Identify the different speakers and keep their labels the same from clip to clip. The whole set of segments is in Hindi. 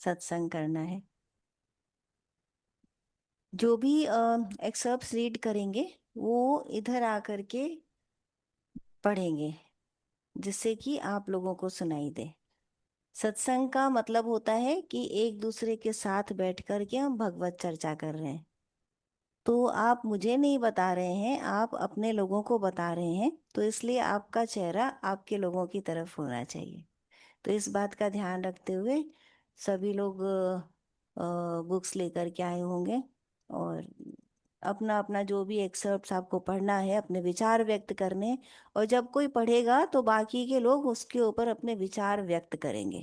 Speaker 1: सत्संग करना है। जो भी एक्सर्प्स रीड करेंगे वो इधर आकर के पढ़ेंगे, जिससे कि आप लोगों को सुनाई दे। सत्संग का मतलब होता है कि एक दूसरे के साथ बैठ कर के हम भगवत चर्चा कर रहे हैं। तो आप मुझे नहीं बता रहे हैं, आप अपने लोगों को बता रहे हैं, तो इसलिए आपका चेहरा आपके लोगों की तरफ होना चाहिए। तो इस बात का ध्यान रखते हुए सभी लोग बुक्स लेकर के आए होंगे, और अपना अपना जो भी एक्सर्प्ट आपको पढ़ना है, अपने विचार व्यक्त करने हैं। और जब कोई पढ़ेगा तो बाकी के लोग उसके ऊपर अपने विचार व्यक्त करेंगे।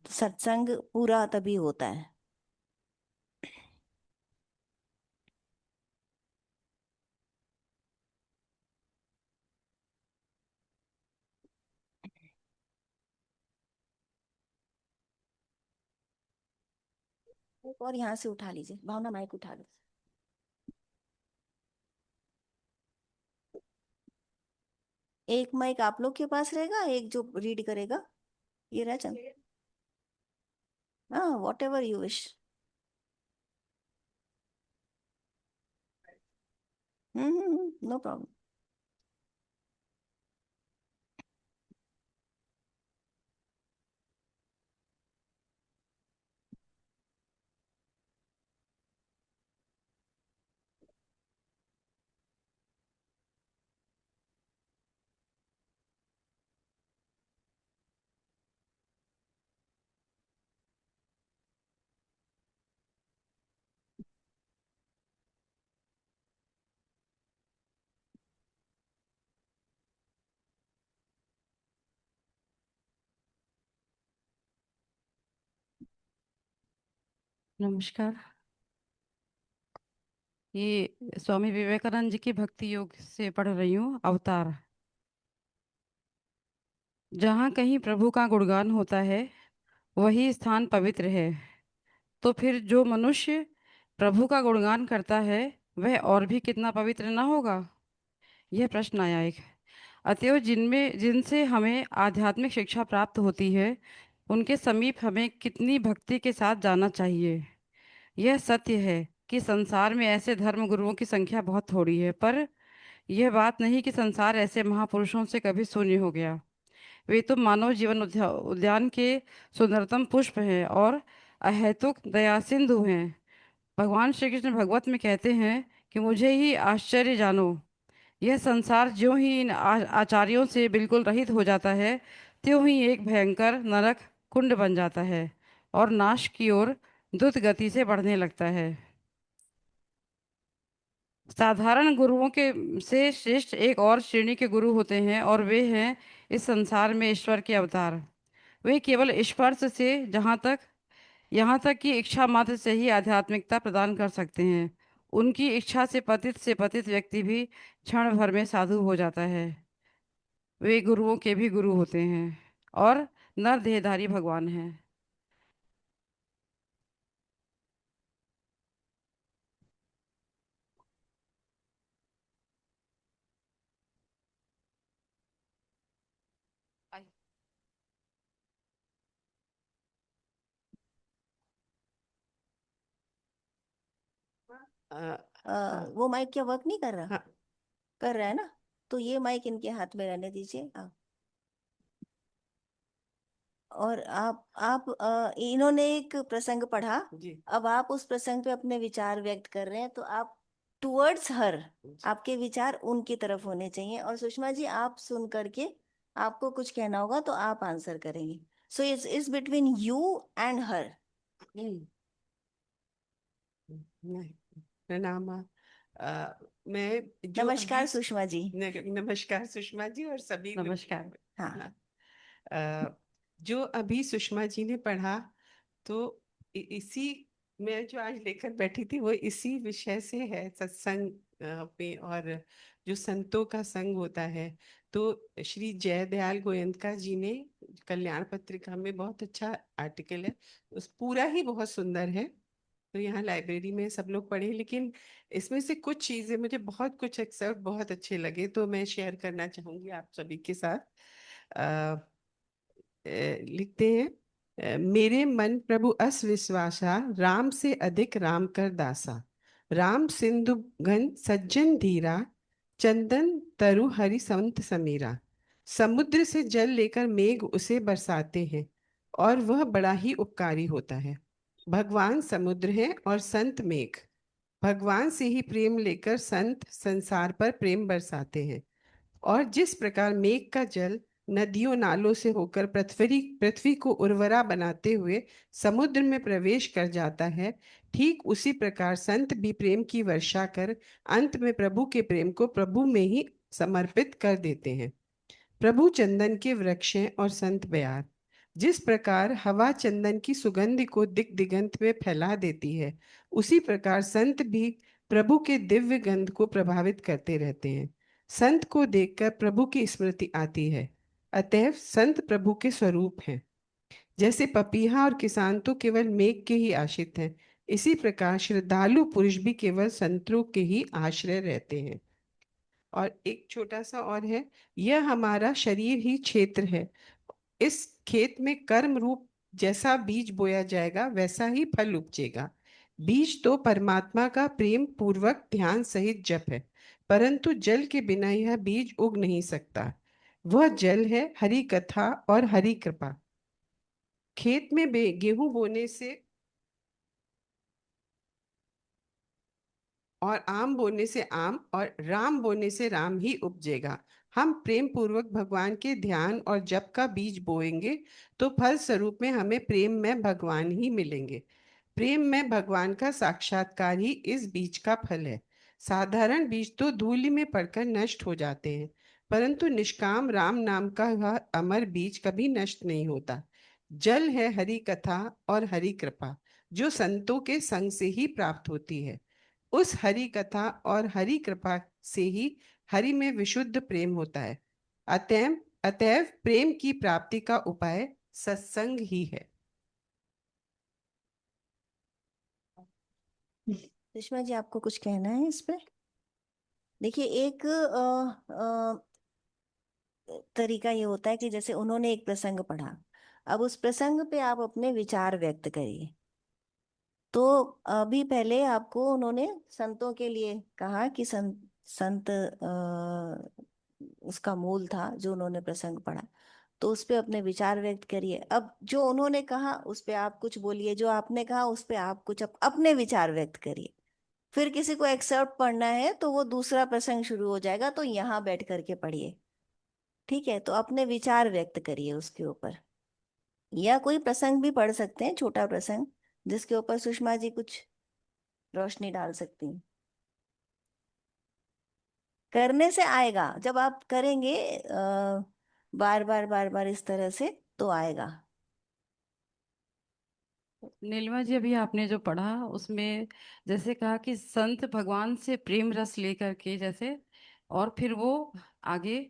Speaker 1: तो सत्संग पूरा तभी होता है। एक और यहाँ से उठा लीजिए, भावना माइक उठा लो। एक माइक आप लोग के पास रहेगा, एक जो रीड करेगा ये रहा चंद। हाँ, whatever you wish. No problem.
Speaker 2: नमस्कार। ये स्वामी विवेकानंद जी की भक्ति योग से पढ़ रही हूँ, अवतार। जहाँ कहीं प्रभु का गुणगान होता है वही स्थान पवित्र है। तो फिर जो मनुष्य प्रभु का गुणगान करता है वह और भी कितना पवित्र ना होगा। यह प्रश्न आया एक। अतएव जिनमें जिनसे हमें आध्यात्मिक शिक्षा प्राप्त होती है उनके समीप हमें कितनी भक्ति के साथ जाना चाहिए। यह सत्य है कि संसार में ऐसे धर्म गुरुओं की संख्या बहुत थोड़ी है, पर यह बात नहीं कि संसार ऐसे महापुरुषों से कभी शून्य हो गया। वे तो मानव जीवन उद्यान के सुंदरतम पुष्प हैं और अहेतुक दया सिंधु हैं। भगवान श्री कृष्ण भगवत में कहते हैं कि मुझे ही आश्चर्य जानो। यह संसार ज्यों ही इन आचार्यों से बिल्कुल रहित हो जाता है त्यों ही एक भयंकर नरक कुंड बन जाता है और नाश की ओर द्रुत गति से बढ़ने लगता है। साधारण गुरुओं के से श्रेष्ठ एक और श्रेणी के गुरु होते हैं और वे हैं इस संसार में ईश्वर के अवतार। वे केवल स्पर्श से जहाँ तक यहाँ तक कि इच्छा मात्र से ही आध्यात्मिकता प्रदान कर सकते हैं। उनकी इच्छा से पतित व्यक्ति भी क्षण भर में साधु हो जाता है। वे गुरुओं के भी गुरु होते हैं और नर देहधारी भगवान हैं। हाँ।
Speaker 1: वो माइक क्या वर्क नहीं कर रहा?
Speaker 2: हाँ।
Speaker 1: कर रहा है ना? तो ये माइक इनके हाथ में रहने दीजिए आप। और इन्होंने एक प्रसंग पढ़ा।
Speaker 2: जी।
Speaker 1: अब आप उस प्रसंग पे अपने विचार व्यक्त कर रहे हैं, तो आप टुवर्ड्स हर, आपके विचार उनकी तरफ होने चाहिए। और सुषमा जी, आप सुन करके आपको कुछ कहना होगा तो आप आंसर करेंगे। So it's between you and her.
Speaker 2: हम्म, नहीं, प्रणाम। मैं जो
Speaker 1: नमस्कार
Speaker 2: अभी
Speaker 1: सुषमा जी।
Speaker 2: नमस्कार सुषमा जी और सभी नमस्कार।
Speaker 1: हाँ।
Speaker 2: हाँ। जो अभी सुषमा जी ने पढ़ा, तो इसी मैं जो आज लेकर बैठी थी वो इसी विषय से है, सत्संग पे। और जो संतों का संग होता है, तो श्री जयदयाल गोयंका जी ने कल्याण पत्रिका में बहुत अच्छा आर्टिकल है, उस पूरा ही बहुत सुंदर है। तो यहाँ लाइब्रेरी में सब लोग पढ़े, लेकिन इसमें से कुछ चीजें मुझे कुछ एक्सर्ट बहुत अच्छे लगे, तो मैं शेयर करना चाहूंगी आप सभी के साथ। लिखते हैं,
Speaker 3: मेरे मन प्रभु अस विश्वासा, राम से अधिक राम कर दासा। राम सिंधु घन सज्जन धीरा, चंदन तरु हरि संत समीरा। समुद्र से जल लेकर मेघ उसे बरसाते हैं, और वह बड़ा ही उपकारी होता है। भगवान समुद्र है और संत मेघ। भगवान से ही प्रेम लेकर संत संसार पर प्रेम बरसाते हैं। और जिस प्रकार मेघ का जल नदियों नालों से होकर पृथ्वी पृथ्वी को उर्वरा बनाते हुए समुद्र में प्रवेश कर जाता है, ठीक उसी प्रकार संत भी प्रेम की वर्षा कर अंत में प्रभु के प्रेम को प्रभु में ही समर्पित कर देते हैं। प्रभु चंदन के वृक्ष हैं और संत बयार। जिस प्रकार हवा चंदन की सुगंध को दिक दिगंत में फैला देती है, उसी प्रकार संत भी प्रभु के दिव्य गंध को प्रभावित करते रहते हैं। संत को देखकर प्रभु की स्मृति आती है, अतएव संत प्रभु के स्वरूप हैं। जैसे पपीहा और किसान तो केवल मेघ के ही आश्रित हैं, इसी प्रकार श्रद्धालु पुरुष भी केवल संतों के ही आश्रय रहते हैं। और एक छोटा सा और है, यह हमारा शरीर ही क्षेत्र है। इस खेत में कर्म रूप जैसा बीज बोया जाएगा, वैसा ही फल उपजेगा। बीज तो परमात्मा का प्रेम पूर्वक ध्यान सहित जप है, परंतु जल के बिना यह बीज उग नहीं सकता। वह जल है हरि कथा और हरि कृपा। खेत में गेहूं बोने से और आम बोने से आम और राम बोने से राम ही उपजेगा। हम प्रेम पूर्वक भगवान के ध्यान और जप का बीज बोएंगे, तो फल स्वरूप में हमें प्रेम में भगवान ही मिलेंगे। प्रेम में भगवान का साक्षात्कार ही इस बीज का फल है। साधारण बीज तो धूलि में पड़कर नष्ट हो जाते हैं, परंतु निष्काम राम नाम का वह अमर बीज कभी नष्ट नहीं होता। जल है हरि कथा और हरि कृपा, जो संतों के संग से ही प्राप्त होती है। उस हरि कथा और हरि कृपा से ही हरि में विशुद्ध प्रेम होता है। अतएव अतएव प्रेम की प्राप्ति का उपाय सत्संग ही है।
Speaker 1: सुषमा जी, आपको कुछ कहना है इस पे? देखिए, एक तरीका ये होता है कि जैसे उन्होंने एक प्रसंग पढ़ा, अब उस प्रसंग पे आप अपने विचार व्यक्त करिए। तो अभी पहले आपको उन्होंने संतों के लिए कहा कि संत उसका मूल था जो उन्होंने प्रसंग पढ़ा, तो उस पे अपने विचार व्यक्त करिए। अब जो उन्होंने कहा उस पे आप कुछ बोलिए, जो आपने कहा उस पे आप कुछ अपने विचार व्यक्त करिए। फिर किसी को एक्सेप्ट पढ़ना है तो वो दूसरा प्रसंग शुरू हो जाएगा, तो यहाँ बैठ करके पढ़िए। ठीक है, तो अपने विचार व्यक्त करिए उसके ऊपर। या कोई प्रसंग भी पढ़ सकते हैं, छोटा प्रसंग जिसके ऊपर सुषमा जी कुछ रोशनी डाल सकती हैं। करने से आएगा, जब आप करेंगे बार बार इस तरह से, तो आएगा।
Speaker 2: नीलिमा जी, अभी आपने जो पढ़ा उसमें जैसे कहा कि संत भगवान से प्रेम रस लेकर के जैसे, और फिर वो आगे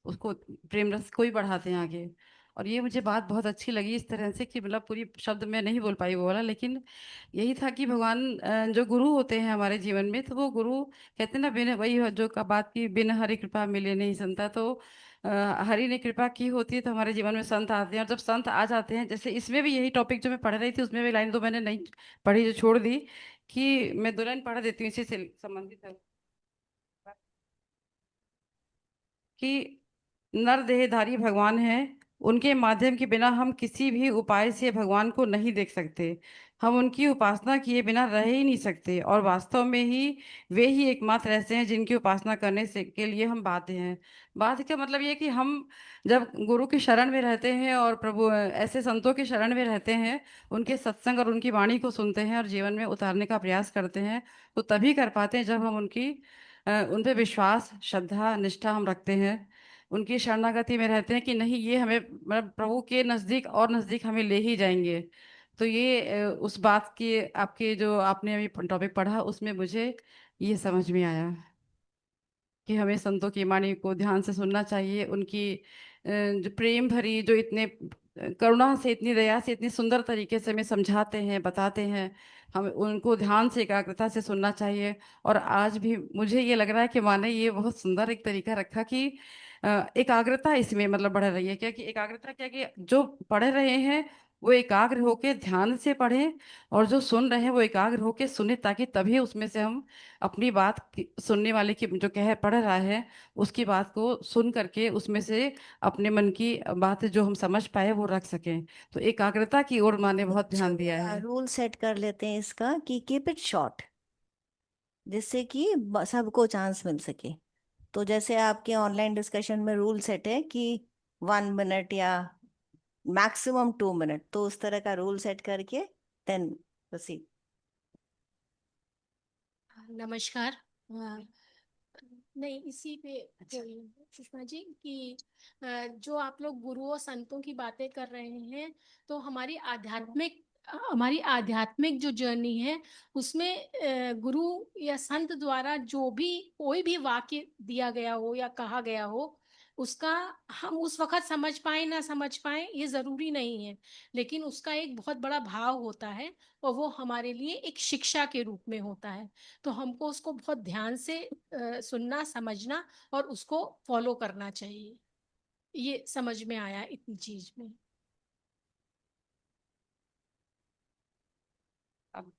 Speaker 2: उसको प्रेम रस को ही बढ़ाते हैं आगे। और ये मुझे बात बहुत अच्छी लगी इस तरह से कि मतलब पूरी शब्द में नहीं बोल पाई वो वाला, लेकिन यही था कि भगवान जो गुरु होते हैं हमारे जीवन में, तो वो गुरु कहते हैं ना, बिन वही जो का बात की, बिन हरि कृपा मिले नहीं संता। तो अ, हरि ने कृपा की होती है तो हमारे जीवन में संत आते हैं, और जब संत आ जाते हैं, जैसे इसमें भी यही टॉपिक जो मैं पढ़ रही थी उसमें भी लाइन तो मैंने नहीं पढ़ी, जो छोड़ दी, कि मैं दो लाइन पढ़ देती हूँ, इसी से संबंधित है कि नर देहधारी भगवान हैं, उनके माध्यम के बिना हम किसी भी उपाय से भगवान को नहीं देख सकते। हम उनकी उपासना किए बिना रह ही नहीं सकते, और वास्तव में ही वे ही एकमात्र ऐसे हैं जिनकी उपासना करने से के लिए हम बाध्य हैं। बाध्य का मतलब ये कि हम जब गुरु की शरण में रहते हैं और प्रभु ऐसे संतों की शरण में रहते हैं, उनके सत्संग और उनकी वाणी को सुनते हैं और जीवन में उतारने का प्रयास करते हैं, तो तभी कर पाते हैं जब हम उनकी उन पे विश्वास, श्रद्धा, निष्ठा हम रखते हैं, उनकी शरणागति में रहते हैं कि नहीं, ये हमें मतलब प्रभु के नज़दीक और नज़दीक हमें ले ही जाएंगे। तो ये उस बात की आपके जो आपने अभी टॉपिक पढ़ा उसमें मुझे ये समझ में आया कि हमें संतों की वाणी को ध्यान से सुनना चाहिए। उनकी जो प्रेम भरी, जो इतने करुणा से, इतनी दया से, इतनी सुंदर तरीके से हमें समझाते हैं, बताते हैं, हम उनको ध्यान से, एकाग्रता से सुनना चाहिए। और आज भी मुझे ये लग रहा है कि माँ ने ये बहुत सुंदर एक तरीका रखा कि एकाग्रता इसमें मतलब बढ़ रही है। क्या कि एकाग्रता क्या कि जो पढ़ रहे हैं वो एकाग्र होके ध्यान से पढ़ें, और जो सुन रहे हैं वो एकाग्र होके सुने, ताकि तभी उसमें से हम अपनी बात सुनने वाले की जो कह पढ़ रहा है उसकी बात को सुन करके उसमें से अपने मन की बात जो हम समझ पाए वो रख सकें। तो एकाग्रता की ओर माँ ने बहुत ध्यान दिया है।
Speaker 1: रूल सेट कर लेते हैं इसका कि कीप इट शॉर्ट, जिससे कि सबको चांस मिल सके। तो जैसे आपके ऑनलाइन डिस्कशन में रूल सेट है कि 1 मिनट या मैक्सिमम 2 मिनट, तो उस तरह का रूल सेट करके देन प्रोसीड।
Speaker 4: नमस्कार। नहीं, इसी पे बोल रही हूँ, सुषमा जी, कि जो आप लोग गुरुओं संतों की बातें कर रहे हैं, तो हमारी आध्यात्मिक जो जर्नी है उसमें गुरु या संत द्वारा जो भी कोई भी वाक्य दिया गया हो या कहा गया हो, उसका हम उस वक्त समझ पाए ना समझ पाए ये ज़रूरी नहीं है, लेकिन उसका एक बहुत बड़ा भाव होता है और वो हमारे लिए एक शिक्षा के रूप में होता है। तो हमको उसको बहुत ध्यान से सुनना, समझना और उसको फॉलो करना चाहिए। ये समझ में आया इतनी चीज में।
Speaker 2: अब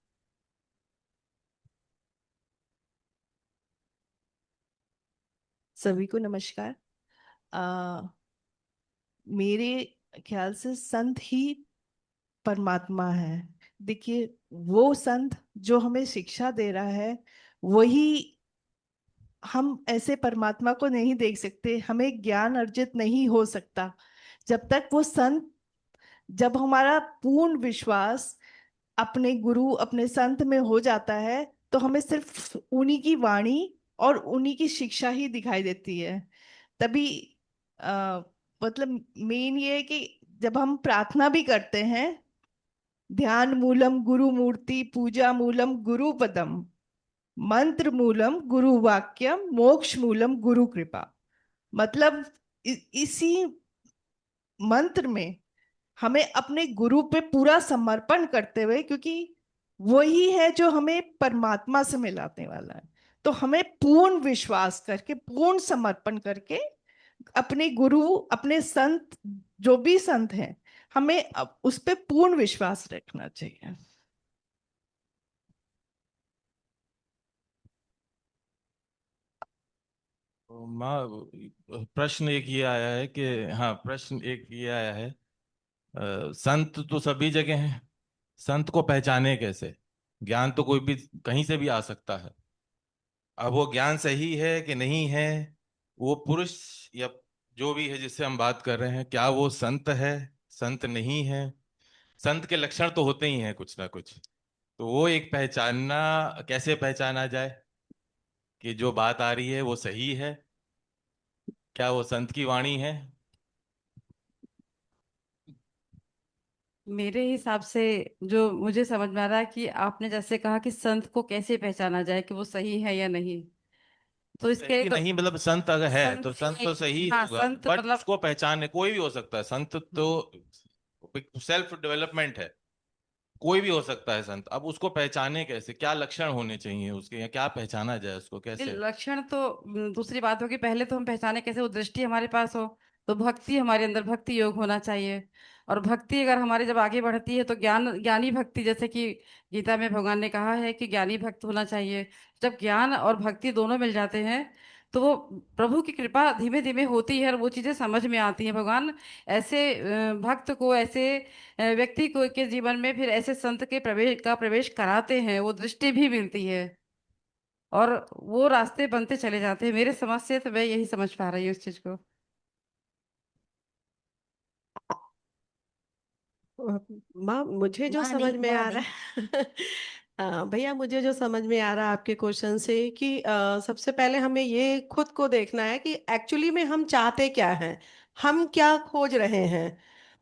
Speaker 5: सभी को नमस्कार। आ, मेरे ख्याल से संत ही परमात्मा है। देखिए, वो संत जो हमें शिक्षा दे रहा है, वही हम ऐसे परमात्मा को नहीं देख सकते, हमें ज्ञान अर्जित नहीं हो सकता जब तक वो संत, जब हमारा पूर्ण विश्वास अपने गुरु अपने संत में हो जाता है, तो हमें सिर्फ उन्हीं की वाणी और उन्हीं की शिक्षा ही दिखाई देती है। तभी आ, मतलब मेन ये है कि जब हम प्रार्थना भी करते हैं, ध्यान मूलम गुरु मूर्ति पूजा मूलम गुरु पदम, मंत्र मूलम गुरु वाक्यम मोक्ष मूलम गुरु कृपा। मतलब इसी मंत्र में हमें अपने गुरु पे पूरा समर्पण करते हुए, क्योंकि वही है जो हमें परमात्मा से मिलाने वाला है, तो हमें पूर्ण विश्वास करके पूर्ण समर्पण करके अपने गुरु अपने संत, जो भी संत हैं, हमें उस पे पूर्ण विश्वास रखना चाहिए।
Speaker 6: तो माँ, प्रश्न एक ये आया है कि, हाँ, प्रश्न एक ये आया है, संत तो सभी जगह हैं, संत को पहचाने कैसे? ज्ञान तो कोई भी कहीं से भी आ सकता है। अब वो ज्ञान सही है कि नहीं है, वो पुरुष या जो भी है जिससे हम बात कर रहे हैं, क्या वो संत है, संत नहीं है? संत के लक्षण तो होते ही हैं कुछ ना कुछ, तो वो एक पहचानना, कैसे पहचाना जाए कि जो बात आ रही है वो सही है, क्या वो संत की वाणी है?
Speaker 2: मेरे हिसाब से जो मुझे समझ में आ रहा है कि आपने जैसे कहा कि संत को कैसे पहचाना जाए कि वो सही है या नहीं, तो इसके
Speaker 6: सही
Speaker 2: तो
Speaker 6: नहीं मतलब संत अगर है तो
Speaker 2: संत
Speaker 6: संत तो
Speaker 2: एक,
Speaker 6: सही
Speaker 2: हाँ
Speaker 6: होगा,
Speaker 2: संत
Speaker 6: बट
Speaker 2: मतलब
Speaker 6: उसको पहचानने कोई भी हो सकता है संत, तो सेल्फ डेवलपमेंट है, कोई भी हो सकता है संत। अब उसको पहचाने कैसे, क्या लक्षण होने चाहिए उसके, या क्या पहचाना जाए उसको
Speaker 2: ये
Speaker 6: कैसे?
Speaker 2: लक्षण तो दूसरी बात होगी, पहले तो हम पहचाने कैसे, वो दृष्टि हमारे पास हो, तो भक्ति हमारे अंदर, भक्ति योग होना चाहिए। और भक्ति अगर हमारे जब आगे बढ़ती है तो ज्ञानी भक्ति, जैसे कि गीता में भगवान ने कहा है कि ज्ञानी भक्त होना चाहिए। जब ज्ञान और भक्ति दोनों मिल जाते हैं तो वो प्रभु की कृपा धीमे धीमे होती है और वो चीजें समझ में आती हैं। भगवान ऐसे भक्त को, ऐसे व्यक्ति को के जीवन में फिर ऐसे संत के प्रवेश कराते हैं, वो दृष्टि भी मिलती है और वो रास्ते बनते चले जाते हैं। मेरे समझ से तो मैं यही समझ पा रही हूँ इस चीज को।
Speaker 3: माँ, मुझे जो
Speaker 1: माँ
Speaker 3: समझ
Speaker 1: नहीं,
Speaker 3: में
Speaker 1: माँ
Speaker 3: आ रहा
Speaker 1: नहीं।
Speaker 3: है भैया, मुझे जो समझ में आ रहा है आपके क्वेश्चन से कि सबसे पहले हमें ये खुद को देखना है कि एक्चुअली में हम चाहते क्या हैं, हम क्या खोज रहे हैं।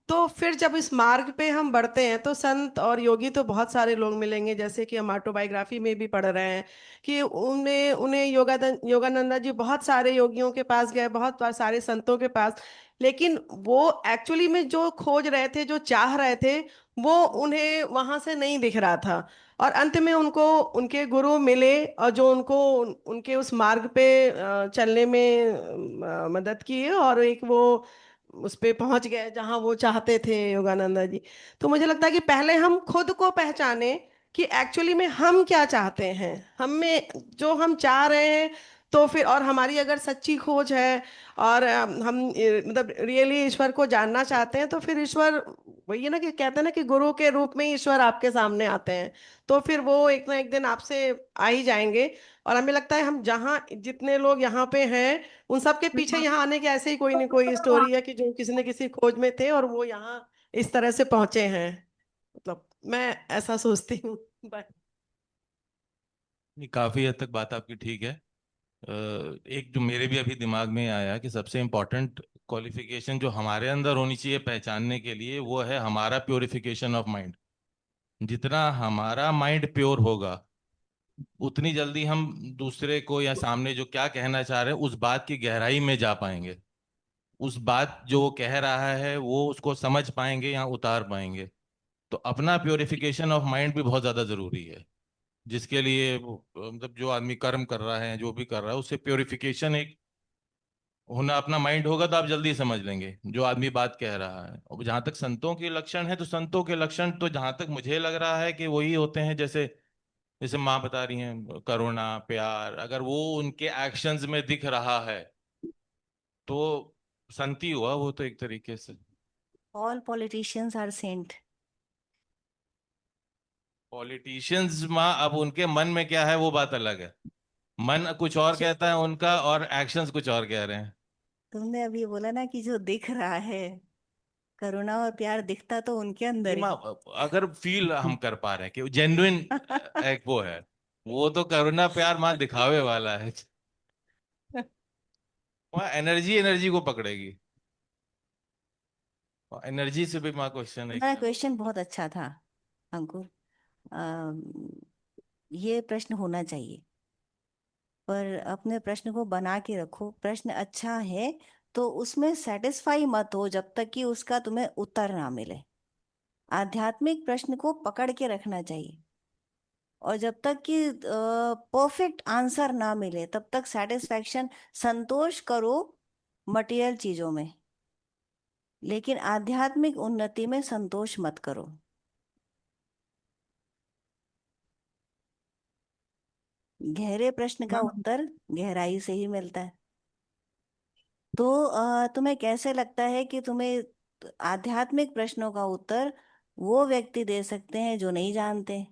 Speaker 3: तो फिर जब इस मार्ग पे हम बढ़ते हैं तो संत और योगी तो बहुत सारे लोग मिलेंगे, जैसे कि हम ऑटोबायोग्राफी में भी पढ़ रहे हैं कि उन्हें उन्हें योगानंदा जी बहुत सारे योगियों के पास गए, बहुत सारे संतों के पास, लेकिन वो एक्चुअली में जो खोज रहे थे, जो चाह रहे थे, वो उन्हें वहां से नहीं दिख रहा था। और अंत में उनको उनके गुरु मिले और जो उनको उनके उस मार्ग पे चलने में मदद की, और एक वो
Speaker 7: उस पे पहुंच गए जहां वो चाहते थे योगानंदा जी। तो मुझे लगता है कि पहले हम खुद को पहचाने कि एक्चुअली में हम क्या चाहते हैं, हम में जो हम चाह रहे हैं। तो फिर और हमारी अगर सच्ची खोज है और हम मतलब रियली ईश्वर को जानना चाहते हैं, तो फिर ईश्वर वही है ना कि कहते हैं ना कि गुरु के रूप में ईश्वर आपके सामने आते हैं। तो फिर वो एक ना एक दिन आपसे आ ही जाएंगे। और हमें लगता है हम जहाँ जितने लोग यहाँ पे हैं उन सब के पीछे यहाँ आने के ऐसे ही कोई ना कोई स्टोरी है कि जो किसी न किसी खोज में थे और वो यहाँ इस तरह से पहुंचे हैं। मतलब मैं ऐसा सोचती हूँ। बाय।
Speaker 6: नहीं, काफी हद तक बात आपकी ठीक है। एक जो मेरे भी अभी दिमाग में आया कि सबसे इम्पोर्टेंट क्वालिफिकेशन जो हमारे अंदर होनी चाहिए पहचानने के लिए, वो है हमारा प्योरिफिकेशन ऑफ माइंड। जितना हमारा माइंड प्योर होगा, उतनी जल्दी हम दूसरे को या सामने जो क्या कहना चाह रहे हैं उस बात की गहराई में जा पाएंगे। उस बात जो वो कह रहा है वो उसको समझ पाएंगे या उतार पाएंगे। तो अपना प्योरिफिकेशन ऑफ माइंड भी बहुत ज्यादा जरूरी है, जिसके लिए मतलब जो आदमी कर्म कर रहा है, जो भी कर रहा है, उससे प्योरिफिकेशन एक होना, अपना माइंड होगा तो आप जल्दी समझ लेंगे जो आदमी बात कह रहा है। और जहां तक संतों के लक्षण है, तो संतों के लक्षण तो जहां तक मुझे लग रहा है कि वही होते हैं जैसे जैसे माँ बता रही हैं, करुणा, प्यार। अगर वो उनके एक्शंस में दिख रहा है तो संत ही हुआ वो तो, एक तरीके से।
Speaker 1: All politicians are saint.
Speaker 6: Politicians माँ, अब उनके मन में क्या है वो बात अलग है। मन कुछ और कहता है उनका, और एक्शंस कुछ और कह रहे हैं।
Speaker 1: तुमने अभी बोला ना कि जो दिख रहा है, करुणा और प्यार दिखता तो उनके
Speaker 6: नहीं
Speaker 1: अंदर
Speaker 6: माँ, अगर फील हम कर पा रहे हैं कि जेन्युइन एक वो है, वो तो करुणा प्यार माँ दिखावे वाला है। वहाँ एनर्जी एनर्जी को पकड़ेगी। एनर्जी से भी माँ क्वेश्चन एक।
Speaker 1: तुम्हारा क्वेश्चन बहुत अच्छा था अंकुर। अम, ये प्रश्न होना चाहिए, पर अपने प्रश्न को बना के रखो। प्रश्न अच्छा है तो उसमें सेटिस्फाई मत हो जब तक कि उसका तुम्हें उत्तर ना मिले। आध्यात्मिक प्रश्न को पकड़ के रखना चाहिए, और जब तक कि परफेक्ट आंसर ना मिले तब तक सेटिस्फैक्शन, संतोष करो मटेरियल चीजों में, लेकिन आध्यात्मिक उन्नति में संतोष मत करो। गहरे प्रश्न का उत्तर गहराई से ही मिलता है। तो तुम्हें कैसे लगता है कि तुम्हें आध्यात्मिक प्रश्नों का उत्तर वो व्यक्ति दे सकते हैं जो नहीं जानते?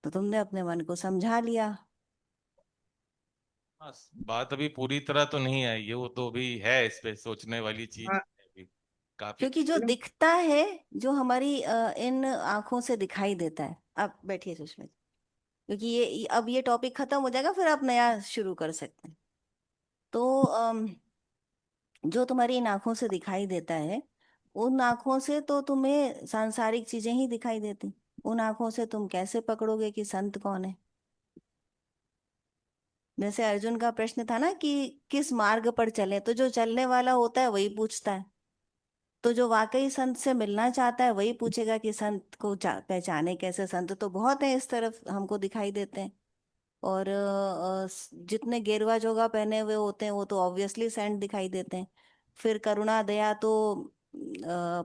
Speaker 1: तो तुमने अपने मन को समझा लिया।
Speaker 6: हाँ, बात अभी पूरी तरह तो नहीं आई है, वो तो अभी है, इस पे सोचने वाली चीज
Speaker 7: हाँ।
Speaker 6: है अभी काफी।
Speaker 1: क्योंकि जो दिखता है, जो हमारी इन आंखों से दिखाई देता है। अब बैठिए सुषमित, क्योंकि ये अब ये टॉपिक खत्म हो जाएगा, फिर आप नया शुरू कर सकते हैं। तो जो तुम्हारी इन आंखों से दिखाई देता है, उन आंखों से तो तुम्हें सांसारिक चीजें ही दिखाई देती। उन आंखों से तुम कैसे पकड़ोगे कि संत कौन है? जैसे अर्जुन का प्रश्न था ना कि किस मार्ग पर चले, तो जो चलने वाला होता है वही पूछता है। तो जो वाकई संत से मिलना चाहता है वही पूछेगा कि संत को पहचाने कैसे। संत तो बहुत है इस तरफ हमको दिखाई देते हैं, और जितने गेरुआ जोगा पहने हुए होते हैं वो तो ऑब्वियसली सेंट दिखाई देते हैं। फिर करुणा दया तो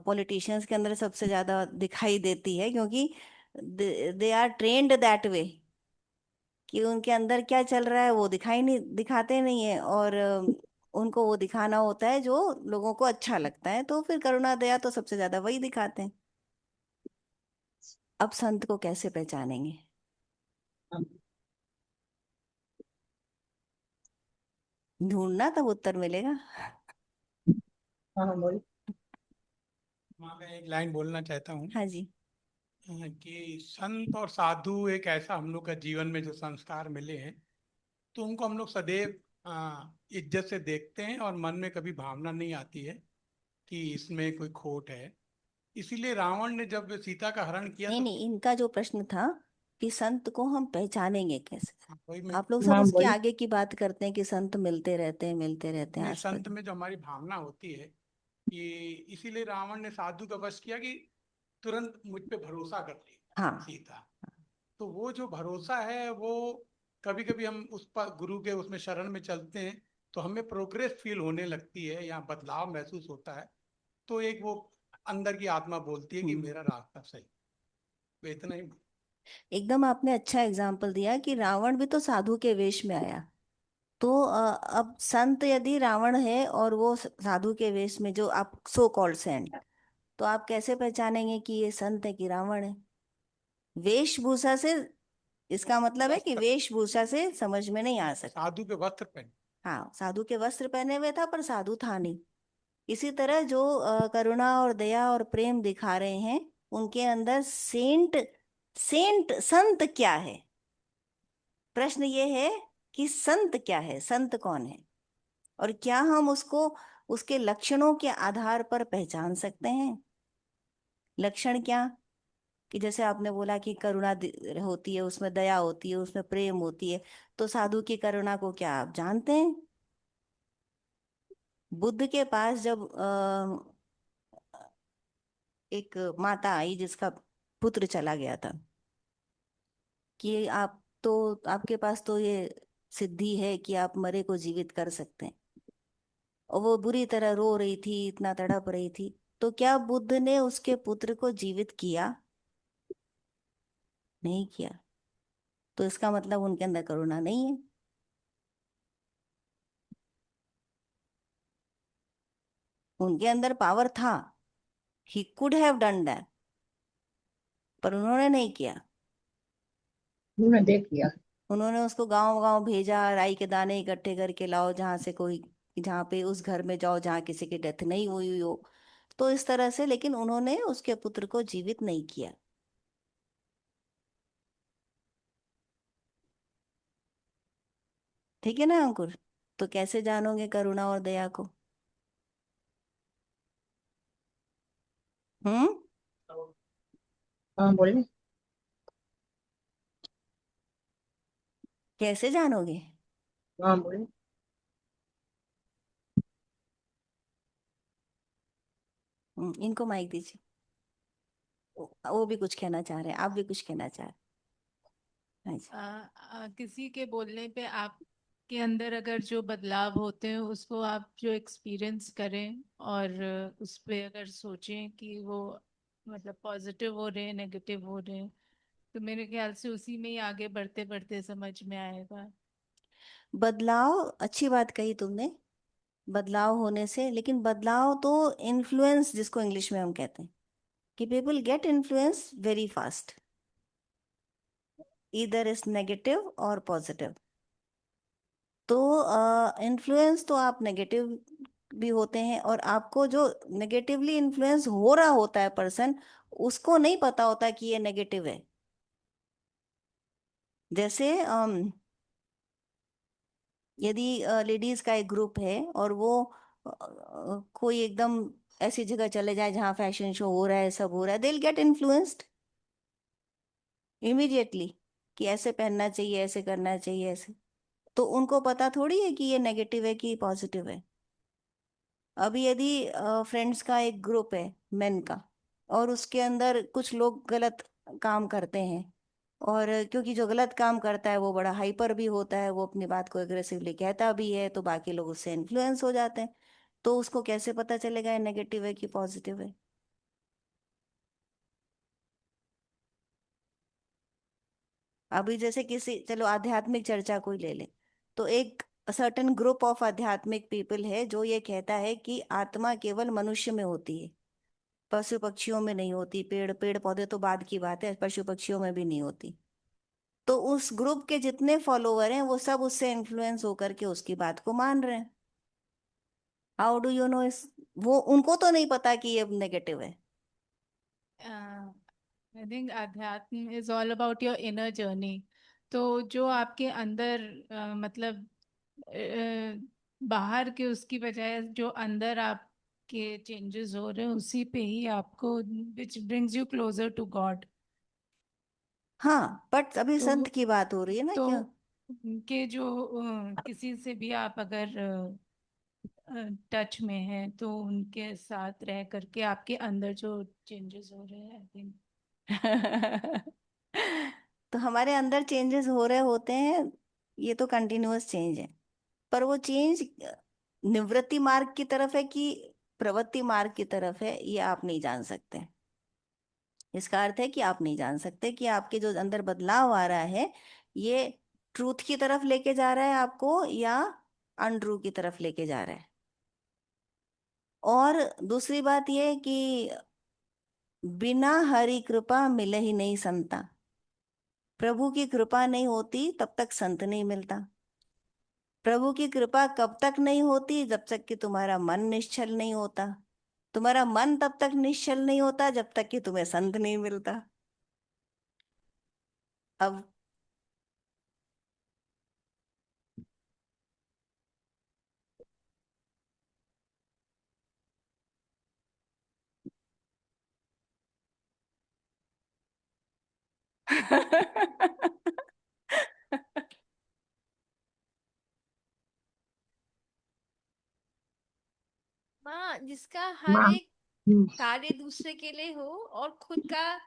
Speaker 1: पॉलिटिशियंस के अंदर सबसे ज्यादा दिखाई देती है, क्योंकि they are trained that way कि उनके अंदर क्या चल रहा है वो दिखाते नहीं है, और उनको वो दिखाना होता है जो लोगों को अच्छा लगता है। तो फिर करुणा दया तो सबसे ज्यादा वही दिखाते हैं। अब संत को कैसे पहचानेंगे? ढूंढना तब उत्तर मिलेगा।
Speaker 8: माँ, मैं एक लाइन बोलना चाहता हूँ
Speaker 1: हाँ जी।
Speaker 8: कि संत और साधु एक ऐसा हम लोग का जीवन में जो संस्कार मिले हैं, तो उनको हम लोग सदैव इज्जत से देखते हैं और मन में कभी भावना नहीं आती है कि इसमें कोई खोट है। इसीलिए रावण ने जब सीता का हरण किया
Speaker 1: नहीं
Speaker 8: तो
Speaker 1: नहीं, इनका जो प्रश्न था कि संत को हम पहचानेंगे कैसे,
Speaker 8: वही मैं
Speaker 1: आप लोग सब उसके आगे की बात करते हैं कि संत मिलते रहते हैं
Speaker 8: अपने
Speaker 1: आसपास।
Speaker 8: संत में जो हमारी भावना होती है कि इसीलिए रावण ने साधु का वश किया कि तुरंत मुझ पे भरोसा कर ली
Speaker 1: हाँ।
Speaker 8: सीता। तो वो जो भरोसा है वो कभी कभी हम उस पर गुरु के उसमें शरण में चलते हैं तो हमें प्रोग्रेस फील होने लगती है, यहाँ बदलाव महसूस होता है, तो एक वो अंदर की आत्मा बोलती है कि मेरा रास्ता सही। तो इतना ही।
Speaker 1: एकदम आपने अच्छा एग्जाम्पल दिया कि रावण भी तो साधु के वेश में आया। तो अब संत यदि रावण है और वो साधु के वेश में, जो आप सो कॉल्ड सेंट, तो आप कैसे पहचानेंगे कि ये संत है कि रावण है? वेशभूषा से, इसका मतलब है कि वेशभूषा से समझ में नहीं आ सकता।
Speaker 8: साधु के वस्त्र पहने।
Speaker 1: हाँ, साधु के वस्त्र पहने हुए था पर साधु था नहीं। इसी तरह जो करुणा और दया और प्रेम दिखा रहे हैं, उनके अंदर सेंट, सेंट संत क्या है? प्रश्न ये है कि संत क्या है, संत कौन है, और क्या हम उसको उसके लक्षणों के आधार पर पहचान सकते हैं? लक्षण क्या? कि जैसे आपने बोला कि करुणा होती है, उसमें दया होती है, उसमें प्रेम होती है, तो साधु की करुणा को क्या आप जानते हैं? बुद्ध के पास जब एक माता आई जिसका पुत्र चला गया था, कि आप तो, आपके पास तो ये सिद्धि है कि आप मरे को जीवित कर सकते हैं, और वो बुरी तरह रो रही थी, इतना तड़प रही थी, तो क्या बुद्ध ने उसके पुत्र को जीवित किया? नहीं किया। तो इसका मतलब उनके अंदर करुणा नहीं है। उनके अंदर पावर था, he could have done that, पर उन्होंने नहीं किया।
Speaker 9: उन्होंने देख लिया।
Speaker 1: उन्होंने उसको गांव गांव भेजा, राई के दाने इकट्ठे करके लाओ, जहां से कोई, जहाँ पे उस घर में जाओ जहाँ किसी की डेथ नहीं हुई हो, तो इस तरह से, लेकिन उन्होंने उसके पुत्र को जीवित नहीं किया। ठीक है ना अंकुर? तो कैसे जानोगे करुणा और दया को? हम्म?
Speaker 9: हाँ बोलिए।
Speaker 1: कैसे जानोगे?
Speaker 9: हाँ बोलिए।
Speaker 1: इनको माइक दीजिए। वो भी कुछ कहना चाह रहे हैं, आप भी कुछ कहना चाह रहे हैं। हाँ जी।
Speaker 10: किसी के बोलने पे आपके अंदर अगर जो बदलाव होते हैं उसको आप जो एक्सपीरियंस करें और उस पे अगर सोचें कि वो मतलब पॉजिटिव हो रहे हैं नेगेटिव हो रहे हैं, तो मेरे ख्याल से उसी में ही आगे बढ़ते बढ़ते समझ में आएगा।
Speaker 1: बदलाव, अच्छी बात कही तुमने, बदलाव होने से, लेकिन बदलाव तो इन्फ्लुएंस, जिसको इंग्लिश में हम कहते हैं कि people get influence very fast, either is negative और पॉजिटिव। तो इन्फ्लुएंस तो आप नेगेटिव भी होते हैं, और आपको जो नेगेटिवली इन्फ्लुएंस हो रहा होता है पर्सन, उसको नहीं पता होता कि ये नेगेटिव है। जैसे यदि लेडीज का एक ग्रुप है और वो कोई एकदम ऐसी जगह चले जाए जहाँ फैशन शो हो रहा है, सब हो रहा है, they will get influenced immediately कि ऐसे पहनना चाहिए, ऐसे करना चाहिए, ऐसे। तो उनको पता थोड़ी है कि ये नेगेटिव है कि पॉजिटिव है। अभी यदि फ्रेंड्स का एक ग्रुप है, मेन का, और उसके अंदर कुछ लोग गलत काम करते हैं, और क्योंकि जो गलत काम करता है वो बड़ा हाइपर भी होता है, वो अपनी बात को एग्रेसिवली कहता भी है, तो बाकी लोग उससे इन्फ्लुएंस हो जाते हैं। तो उसको कैसे पता चलेगा ये नेगेटिव है कि पॉजिटिव है? अभी जैसे किसी, चलो आध्यात्मिक चर्चा कोई ले ले, तो एक सर्टेन ग्रुप ऑफ आध्यात्मिक पीपल है जो ये कहता है कि आत्मा केवल मनुष्य में होती है, पशु पक्षियों में नहीं होती, पेड़ पेड़ पौधे तो बाद की बात है, पशु पक्षियों में भी नहीं होती। तो उस ग्रुप के जितने फॉलोवर हैं वो सब उससे इन्फ्लुएंस होकर के उसकी बात को मान रहे हैं। How do you know? इस, वो उनको तो नहीं पता कि ये नेगेटिव है।
Speaker 10: आई थिंक अध्यात्म is all about your inner journey. तो जो आपके अंदर मतलब बाहर के उसकी बजाय जो अंदर आपके चेंजेस हो रहे हैं उसी पे ही आपको, which brings you closer to God.
Speaker 1: हाँ, बट अभी
Speaker 10: तो
Speaker 1: संत की बात हो रही है ना,
Speaker 10: तो
Speaker 1: क्या?
Speaker 10: उनके जो किसी से भी आप अगर टच में हैं तो उनके साथ रह करके आपके अंदर जो चेंजेस हो रहे हैं, आई थिंक।
Speaker 1: तो हमारे अंदर चेंजेस हो रहे होते हैं, ये तो कंटिन्यूअस चेंज है। पर वो चेंज निवृत्ति मार्ग की तरफ है कि प्रवृत्ति मार्ग की तरफ है, ये आप नहीं जान सकते। इसका अर्थ है कि आप नहीं जान सकते कि आपके जो अंदर बदलाव आ रहा है ये ट्रूथ की तरफ लेके जा रहा है आपको या अनट्रू की तरफ लेके जा रहा है। और दूसरी बात यह है कि बिना हरि कृपा मिले ही नहीं संता। प्रभु की कृपा नहीं होती तब तक संत नहीं मिलता। प्रभु की कृपा कब तक नहीं होती? जब तक कि तुम्हारा मन निश्चल नहीं होता। तुम्हारा मन तब तक निश्चल नहीं होता जब तक कि तुम्हें संत नहीं मिलता। अब
Speaker 11: माँ, जिसका हर
Speaker 9: माँ।
Speaker 11: एक कार्य दूसरे के लिए हो और खुद का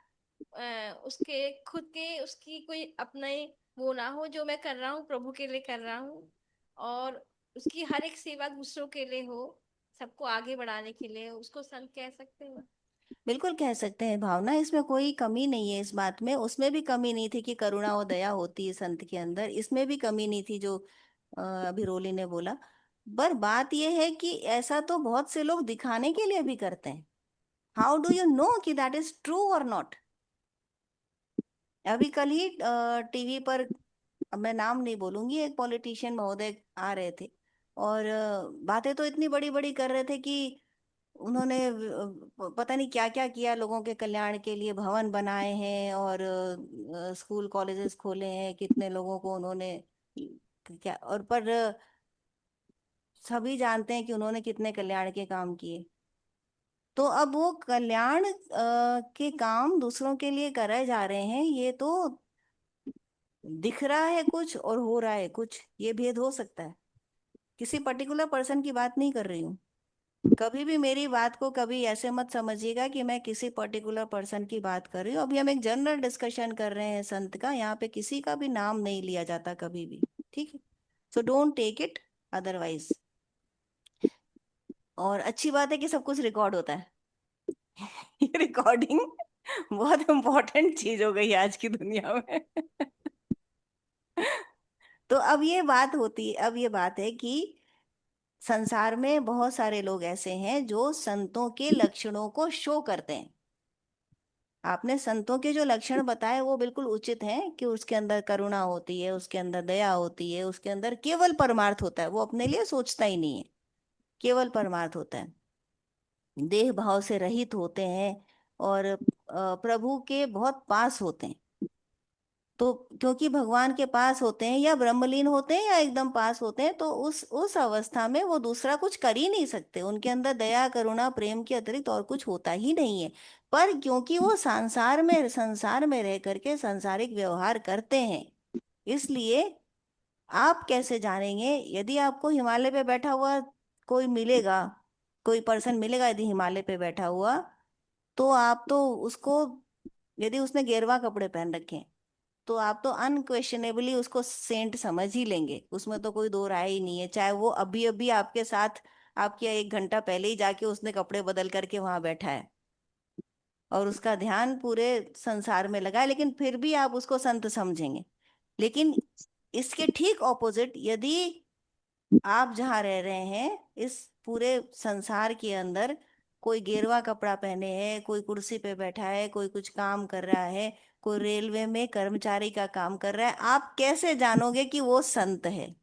Speaker 11: उसके खुद के उसकी कोई अपने वो ना हो, जो मैं कर रहा हूँ प्रभु के लिए कर रहा हूँ, और उसकी हर एक सेवा दूसरों के लिए हो, सबको आगे बढ़ाने के लिए, उसको संत कह सकते हैं।
Speaker 1: बिल्कुल कह सकते हैं भावना, इसमें कोई कमी नहीं है। इस बात में उसमें भी कमी नहीं थी कि करुणा और दया होती है संत के अंदर, इसमें भी कमी नहीं थी जो अभी रोली ने बोला। पर बात यह है कि ऐसा तो बहुत से लोग दिखाने के लिए भी करते हैं। हाउ डू यू नो कि दैट इज ट्रू और नॉट? अभी कल ही टीवी पर, अब मैं नाम नहीं बोलूंगी, एक पॉलिटिशियन महोदय आ रहे थे और बातें तो इतनी बड़ी बड़ी कर रहे थे कि उन्होंने पता नहीं क्या क्या किया लोगों के कल्याण के लिए, भवन बनाए हैं और स्कूल कॉलेजेस खोले हैं, कितने लोगों को उन्होंने क्या, और पर सभी जानते हैं कि उन्होंने कितने कल्याण के काम किए। तो अब वो कल्याण के काम दूसरों के लिए करे जा रहे हैं, ये तो दिख रहा है कुछ और हो रहा है कुछ, ये भेद हो सकता है। किसी पर्टिकुलर पर्सन की बात नहीं कर रही हूँ। कभी भी मेरी बात को कभी ऐसे मत समझिएगा कि मैं किसी पर्टिकुलर पर्सन की बात कर रही हूँ। अभी हम एक जनरल डिस्कशन कर रहे हैं संत का, यहाँ पे किसी का भी नाम नहीं लिया जाता कभी भी, ठीक है? So don't take it otherwise. और अच्छी बात है कि सब कुछ रिकॉर्ड होता है। ये रिकॉर्डिंग बहुत इम्पोर्टेंट चीज हो गई है आज की दुनिया में। तो अब ये बात है कि संसार में बहुत सारे लोग ऐसे हैं जो संतों के लक्षणों को शो करते हैं। आपने संतों के जो लक्षण बताए वो बिल्कुल उचित हैं कि उसके अंदर करुणा होती है, उसके अंदर दया होती है, उसके अंदर केवल परमार्थ होता है, वो अपने लिए सोचता ही नहीं है, केवल परमार्थ होता है, देह भाव से रहित होते हैं और प्रभु के बहुत पास होते हैं। तो क्योंकि भगवान के पास होते हैं या ब्रह्मलीन होते हैं या एकदम पास होते हैं, तो उस अवस्था में वो दूसरा कुछ कर ही नहीं सकते। उनके अंदर दया करुणा प्रेम के अतिरिक्त और कुछ होता ही नहीं है। पर क्योंकि वो संसार में रह करके सांसारिक व्यवहार करते हैं, इसलिए आप कैसे जानेंगे? यदि आपको हिमालय पे बैठा हुआ कोई मिलेगा, कोई पर्सन मिलेगा यदि हिमालय पे बैठा हुआ, तो आप तो उसको, यदि उसने गेरुआ कपड़े पहन रखे हैं तो आप तो अनक्वेश्चनेबली उसको सेंट समझ ही लेंगे, उसमें तो कोई दो राय ही नहीं है। चाहे वो अभी अभी आपके साथ, आपके 1 घंटा पहले ही जाके उसने कपड़े बदल करके वहां बैठा है और उसका ध्यान पूरे संसार में लगा है, लेकिन फिर भी आप उसको संत समझेंगे। लेकिन इसके ठीक ऑपोजिट, यदि आप जहाँ रह रहे हैं इस पूरे संसार के अंदर कोई गेरुआ कपड़ा पहने है, कोई कुर्सी पे बैठा है, कोई कुछ काम कर रहा है, कोई रेलवे में कर्मचारी का काम कर रहा है, आप कैसे जानोगे कि वो संत है?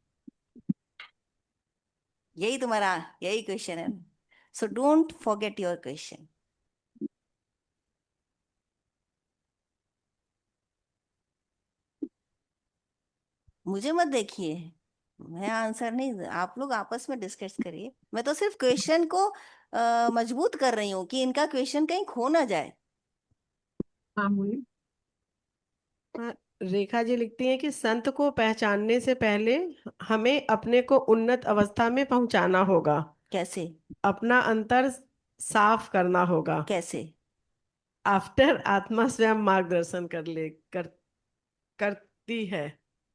Speaker 1: यही तुम्हारा, यही क्वेश्चन है। So don't forget your question. मुझे मत देखिए, मैं आंसर नहीं, आप लोग आपस में डिस्कस करिए। मैं तो सिर्फ क्वेश्चन को मजबूत कर रही हूँ कि इनका क्वेश्चन कहीं खो ना जाए।
Speaker 9: हाँ बोलिए।
Speaker 3: हाँ, रेखा जी लिखती हैं कि संत को पहचानने से पहले हमें अपने को उन्नत अवस्था में पहुंचाना होगा।
Speaker 1: कैसे?
Speaker 3: अपना अंतर साफ करना होगा।
Speaker 1: कैसे?
Speaker 3: आफ्टर आत्मा स्वयं मार्गदर्शन करती है।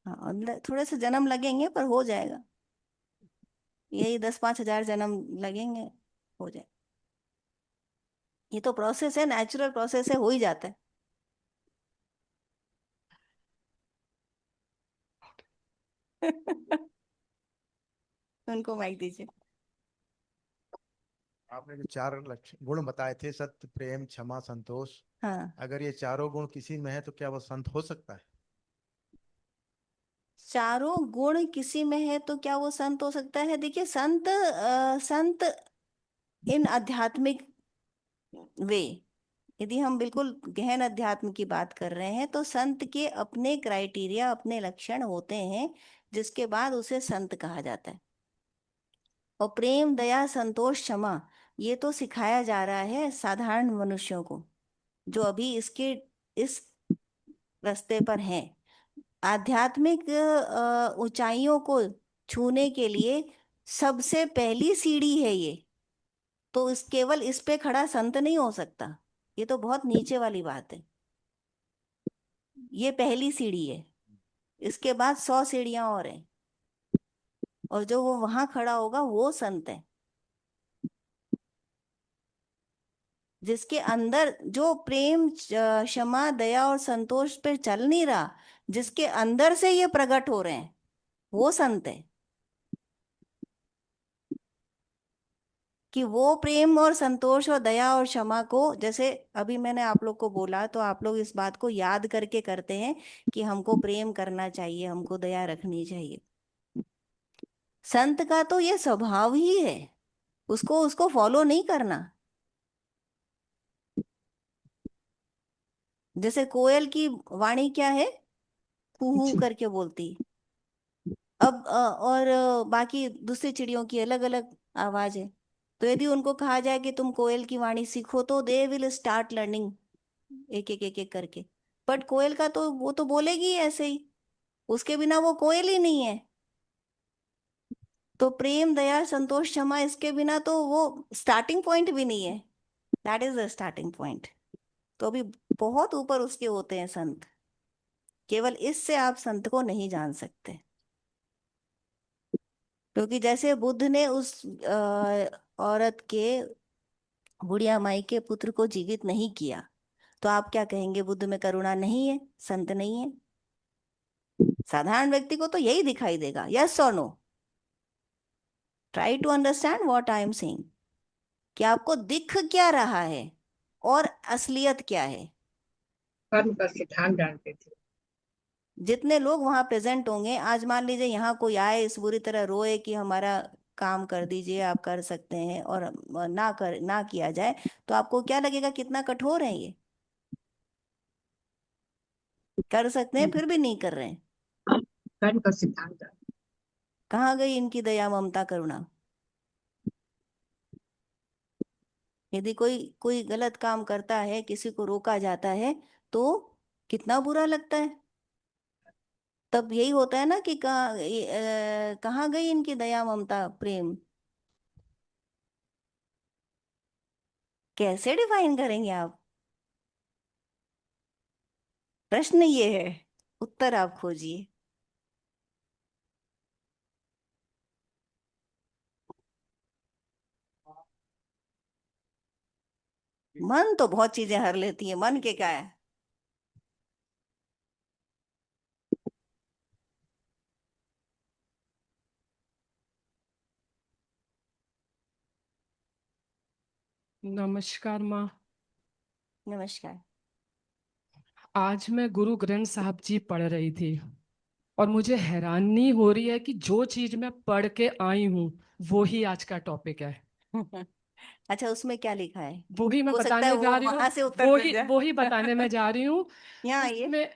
Speaker 1: हाँ, थोड़े से जन्म लगेंगे पर हो जाएगा। यही 10-5 हजार जन्म लगेंगे, हो जाए। ये तो प्रोसेस है, नेचुरल प्रोसेस है, हो ही जाता है। उनको माइक दीजिए।
Speaker 12: आपने जो 4 लक्षण गुण बताए थे, सत्य, प्रेम, क्षमा, संतोष,
Speaker 1: हाँ,
Speaker 12: अगर ये चारों गुण किसी में है तो क्या वो संत हो सकता है?
Speaker 1: चारों गुण किसी में है तो क्या वो संत हो सकता है? देखिए, संत इन आध्यात्मिक वे, यदि हम बिल्कुल गहन अध्यात्म की बात कर रहे हैं तो संत के अपने क्राइटेरिया, अपने लक्षण होते हैं, जिसके बाद उसे संत कहा जाता है। और प्रेम, दया, संतोष, क्षमा, ये तो सिखाया जा रहा है साधारण मनुष्यों को, जो अभी इसके इस रास्ते पर हैं। आध्यात्मिक ऊंचाइयों को छूने के लिए सबसे पहली सीढ़ी है ये। तो इस केवल इस पे खड़ा संत नहीं हो सकता, ये तो बहुत नीचे वाली बात है। ये पहली सीढ़ी है, इसके बाद 100 सीढ़ियां और हैं, और जो वो वहां खड़ा होगा वो संत है, जिसके अंदर जो प्रेम, क्षमा, दया और संतोष पे चल नहीं रहा, जिसके अंदर से ये प्रकट हो रहे हैं, वो संत है। कि वो प्रेम और संतोष और दया और क्षमा को, जैसे अभी मैंने आप लोग को बोला, तो आप लोग इस बात को याद करके करते हैं कि हमको प्रेम करना चाहिए, हमको दया रखनी चाहिए। संत का तो ये स्वभाव ही है, उसको उसको फॉलो नहीं करना। जैसे कोयल की वाणी क्या है, कुहू करके बोलती। अब और बाकी दूसरी चिड़ियों की अलग अलग आवाज है। तो यदि उनको कहा जाए कि तुम कोयल की वाणी सीखो, तो दे विल स्टार्ट लर्निंग एक एक एक एक करके। बट कोयल का तो वो तो बोलेगी ही ऐसे ही, उसके बिना वो कोयल ही नहीं है। तो प्रेम, दया, संतोष, क्षमा, इसके बिना तो वो स्टार्टिंग पॉइंट भी नहीं है। That is the starting point. तो अभी बहुत ऊपर उसके होते हैं संत, केवल इससे आप संत को नहीं जान सकते। क्योंकि जैसे बुद्ध ने उस औरत के, बुढ़िया माई के पुत्र को जीवित नहीं किया, तो आप क्या कहेंगे? बुद्ध में करुणा नहीं है, संत नहीं है? साधारण व्यक्ति को तो यही दिखाई देगा। यस और no? Try to understand what I am saying, कि आपको दिख क्या रहा है और असलियत क्या है।
Speaker 9: कर्म का सिद्धांत जानते थे।
Speaker 1: जितने लोग वहां प्रेजेंट होंगे, आज मान लीजिए यहाँ कोई आए, इस बुरी तरह रोए कि हमारा काम कर दीजिए, आप कर सकते हैं, और ना किया जाए, तो आपको क्या लगेगा कितना कठोर है ये? कर सकते हैं फिर भी नहीं कर रहे हैं।
Speaker 9: कर्म का सिद्धांत जानते।
Speaker 1: कहाँ गई इनकी दया, ममता, करुणा? यदि कोई कोई गलत काम करता है, किसी को रोका जाता है, तो कितना बुरा लगता है। तब यही होता है ना कि कहाँ गई इनकी दया, ममता, प्रेम? कैसे डिफाइन करेंगे आप? प्रश्न ये है, उत्तर आप खोजिए। मन तो बहुत चीजें हर लेती है, मन के क्या है?
Speaker 13: नमस्कार माँ।
Speaker 1: नमस्कार।
Speaker 13: आज मैं गुरु ग्रंथ साहब जी पढ़ रही थी और मुझे हैरानी हो रही है कि जो चीज मैं पढ़ के आई हूँ वो ही आज का टॉपिक है।
Speaker 1: अच्छा, उसमें क्या लिखा है?
Speaker 13: वो ही मैं
Speaker 1: हो सकता है
Speaker 13: बताने
Speaker 1: वो
Speaker 13: जा रही हूँ,
Speaker 1: वहां से उत्तर मिल जाए।
Speaker 13: वो ही बताने में जा रही हूँ।
Speaker 1: यहाँ आइए।
Speaker 13: उसमें,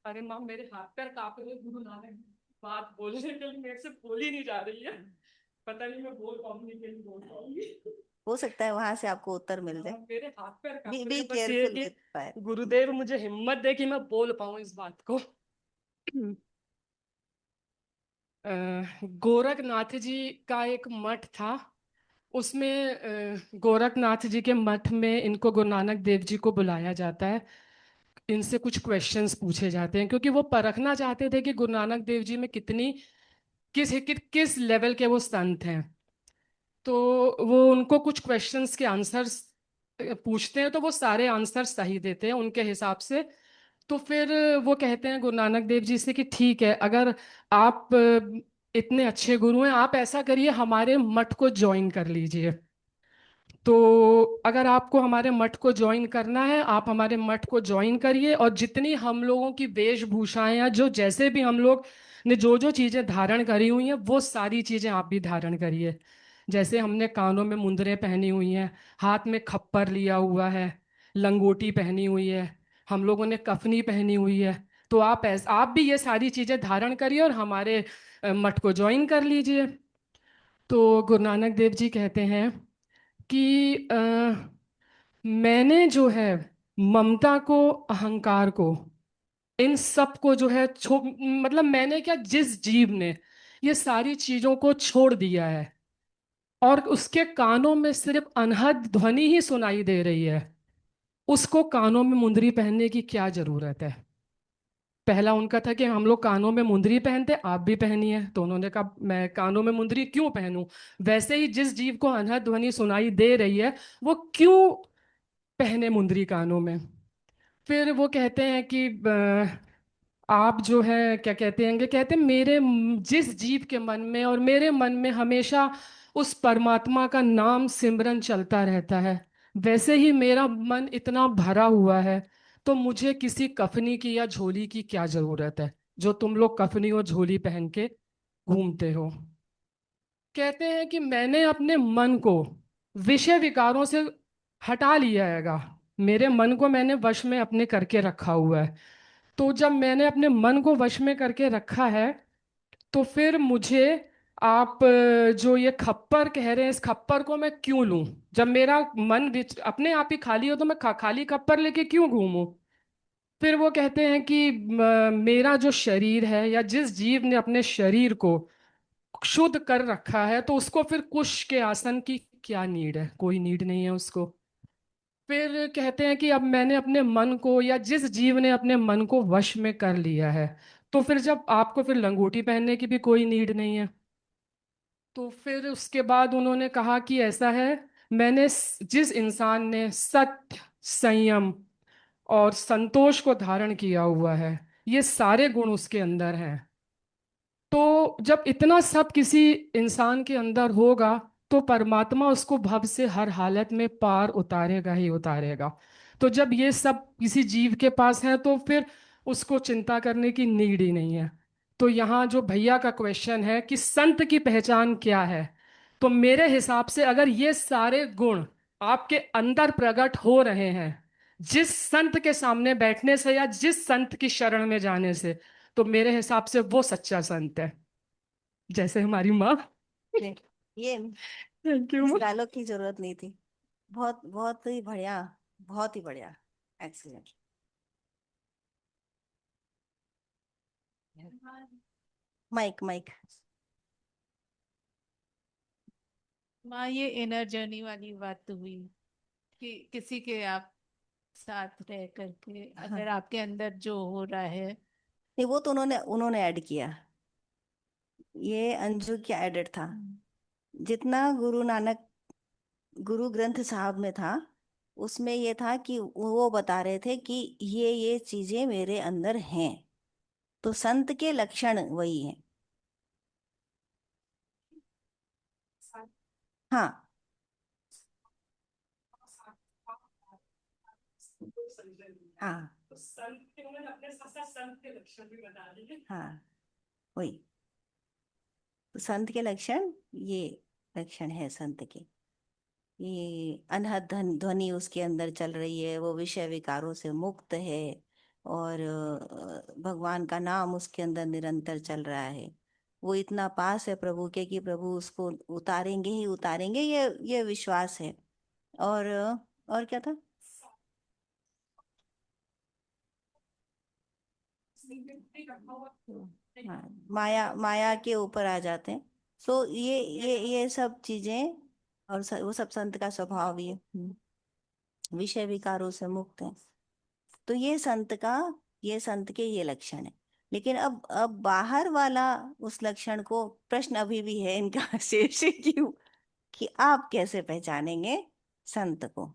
Speaker 13: अरे माँ मेरे हाथ पैर कांप रहे हैं, गुरु नानक की बात बोलने के लिए मेरे से बोली नहीं जा रही है। पता नहीं मैं बोल पाऊंगी कि नहीं बोल पाऊंगी।
Speaker 1: हो सकता है वहां से आपको उत्तर मिल जाए।
Speaker 13: मेरे हाथ पैर कांप रहे
Speaker 1: बी
Speaker 13: हैं, बस ये
Speaker 1: केयरफुल
Speaker 13: कि
Speaker 1: विद फायर।
Speaker 13: गुरुदेव मुझे हिम्मत दे कि मैं बोल पाऊं इस बात को। गोरखनाथ जी का एक मठ था, उसमें गोरखनाथ जी के मठ में इनको गुरु नानक देव जी को बुलाया जाता है। इनसे कुछ क्वेश्चंस पूछे जाते हैं क्योंकि वो परखना चाहते थे कि गुरु नानक देव जी में कितनी किस लेवल के वो संत हैं। तो वो उनको कुछ क्वेश्चंस के आंसर्स पूछते हैं, तो वो सारे आंसर सही देते हैं उनके हिसाब से। तो फिर वो कहते हैं गुरु नानक देव जी से कि ठीक है, अगर आप इतने अच्छे गुरु हैं, आप ऐसा करिए हमारे मठ को ज्वाइन कर लीजिए। तो अगर आपको हमारे मठ को ज्वाइन करना है, आप हमारे मठ को ज्वाइन करिए, और जितनी हम लोगों की वेशभूषाएं या जो जैसे भी हम लोग ने जो जो चीज़ें धारण करी हुई हैं, वो सारी चीज़ें आप भी धारण करिए। जैसे हमने कानों में मुंदरें पहनी हुई हैं, हाथ में खप्पर लिया हुआ है, लंगोटी पहनी हुई है, हम लोगों ने कफनी पहनी हुई है। तो आप भी ये सारी चीज़ें धारण करिए और हमारे मठ को ज्वाइन कर लीजिए। तो गुरु नानक देव जी कहते हैं कि मैंने जो है ममता को, अहंकार को, इन सब को जो है मतलब मैंने क्या, जिस जीव ने ये सारी चीजों को छोड़ दिया है और उसके कानों में सिर्फ अनहद ध्वनि ही सुनाई दे रही है, उसको कानों में मुंदरी पहनने की क्या जरूरत है। पहला उनका था कि हम लोग कानों में मुंदरी पहनते, आप भी पहनिए। तो उन्होंने कहा मैं कानों में मुंदरी क्यों पहनूं। वैसे ही जिस जीव को अनहद ध्वनि सुनाई दे रही है, वो क्यों पहने मुंदरी कानों में। फिर वो कहते हैं कि आप जो है क्या कहते हैं, कहते हैं जिस जीव के मन में और मेरे मन में हमेशा उस परमात्मा का नाम सिमरन चलता रहता है, वैसे ही मेरा मन इतना भरा हुआ है, तो मुझे किसी कफनी की या झोली की क्या जरूरत है, जो तुम लोग कफनी और झोली पहन के घूमते हो। कहते हैं कि मैंने अपने मन को विषय विकारों से हटा लिया हैगा, मेरे मन को मैंने वश में अपने करके रखा हुआ है। तो जब मैंने अपने मन को वश में करके रखा है, तो फिर मुझे आप जो ये खप्पर कह रहे हैं, इस खप्पर को मैं क्यों लूं। जब मेरा मन अपने आप ही खाली हो, तो मैं खाली खप्पर लेके क्यों घूमूं। फिर वो कहते हैं कि मेरा जो शरीर है, या जिस जीव ने अपने शरीर को शुद्ध कर रखा है, तो उसको फिर कुश के आसन की क्या नीड है, कोई नीड नहीं है उसको। फिर कहते हैं कि अब मैंने अपने मन को, या जिस जीव ने अपने मन को वश में कर लिया है, तो फिर जब आपको फिर लंगोटी पहनने की भी कोई नीड नहीं है। तो फिर उसके बाद उन्होंने कहा कि ऐसा है, जिस इंसान ने सत्य, संयम और संतोष को धारण किया हुआ है, ये सारे गुण उसके अंदर हैं। तो जब इतना सब किसी इंसान के अंदर होगा, तो परमात्मा उसको भव से हर हालत में पार उतारेगा ही उतारेगा। तो जब ये सब किसी जीव के पास है, तो फिर उसको चिंता करने की नीड ही नहीं है। तो यहाँ जो भैया का क्वेश्चन है कि संत की पहचान क्या है, तो मेरे हिसाब से अगर ये सारे गुण आपके अंदर प्रकट हो रहे हैं, जिस संत के सामने बैठने से या जिस संत की शरण में जाने से, तो मेरे हिसाब से वो सच्चा संत है, जैसे हमारी माँ।
Speaker 1: ये
Speaker 13: थैंक यू।
Speaker 1: इस डायलॉग की जरूरत नहीं थी। बहुत बहुत ही बढ़िया, बहुत ही बढ़िया, एक्सीलेंट। Mic mic.
Speaker 10: माँ, ये इनर जर्नी वाली बात तो हुई कि किसी के आप साथ रह करके अगर आपके अंदर जो हो रहा है।
Speaker 1: नहीं, वो तो उन्होंने ऐड किया, ये अंजू की एडेड था। जितना गुरु नानक गुरु ग्रंथ साहब में था, उसमें ये था कि वो बता रहे थे कि ये चीजें मेरे अंदर हैं। तो संत के लक्षण वही हैं। हाँ हाँ हाँ, वही। तो संत के लक्षण, ये लक्षण है संत के। ये अनहद ध्वनि उसके अंदर चल रही है, वो विषय विकारों से मुक्त है, और भगवान का नाम उसके अंदर निरंतर चल रहा है। वो इतना पास है प्रभु के कि प्रभु उसको उतारेंगे ही उतारेंगे, ये विश्वास है। और क्या था। हाँ, माया के ऊपर आ जाते हैं। सो ये सब चीजें, और वो सब संत का स्वभाव ही है। विषय विकारों से मुक्त है। तो ये संत के ये लक्षण है। लेकिन अब बाहर वाला उस लक्षण को, प्रश्न अभी भी है इनका शेष क्यों, कि आप कैसे पहचानेंगे संत को।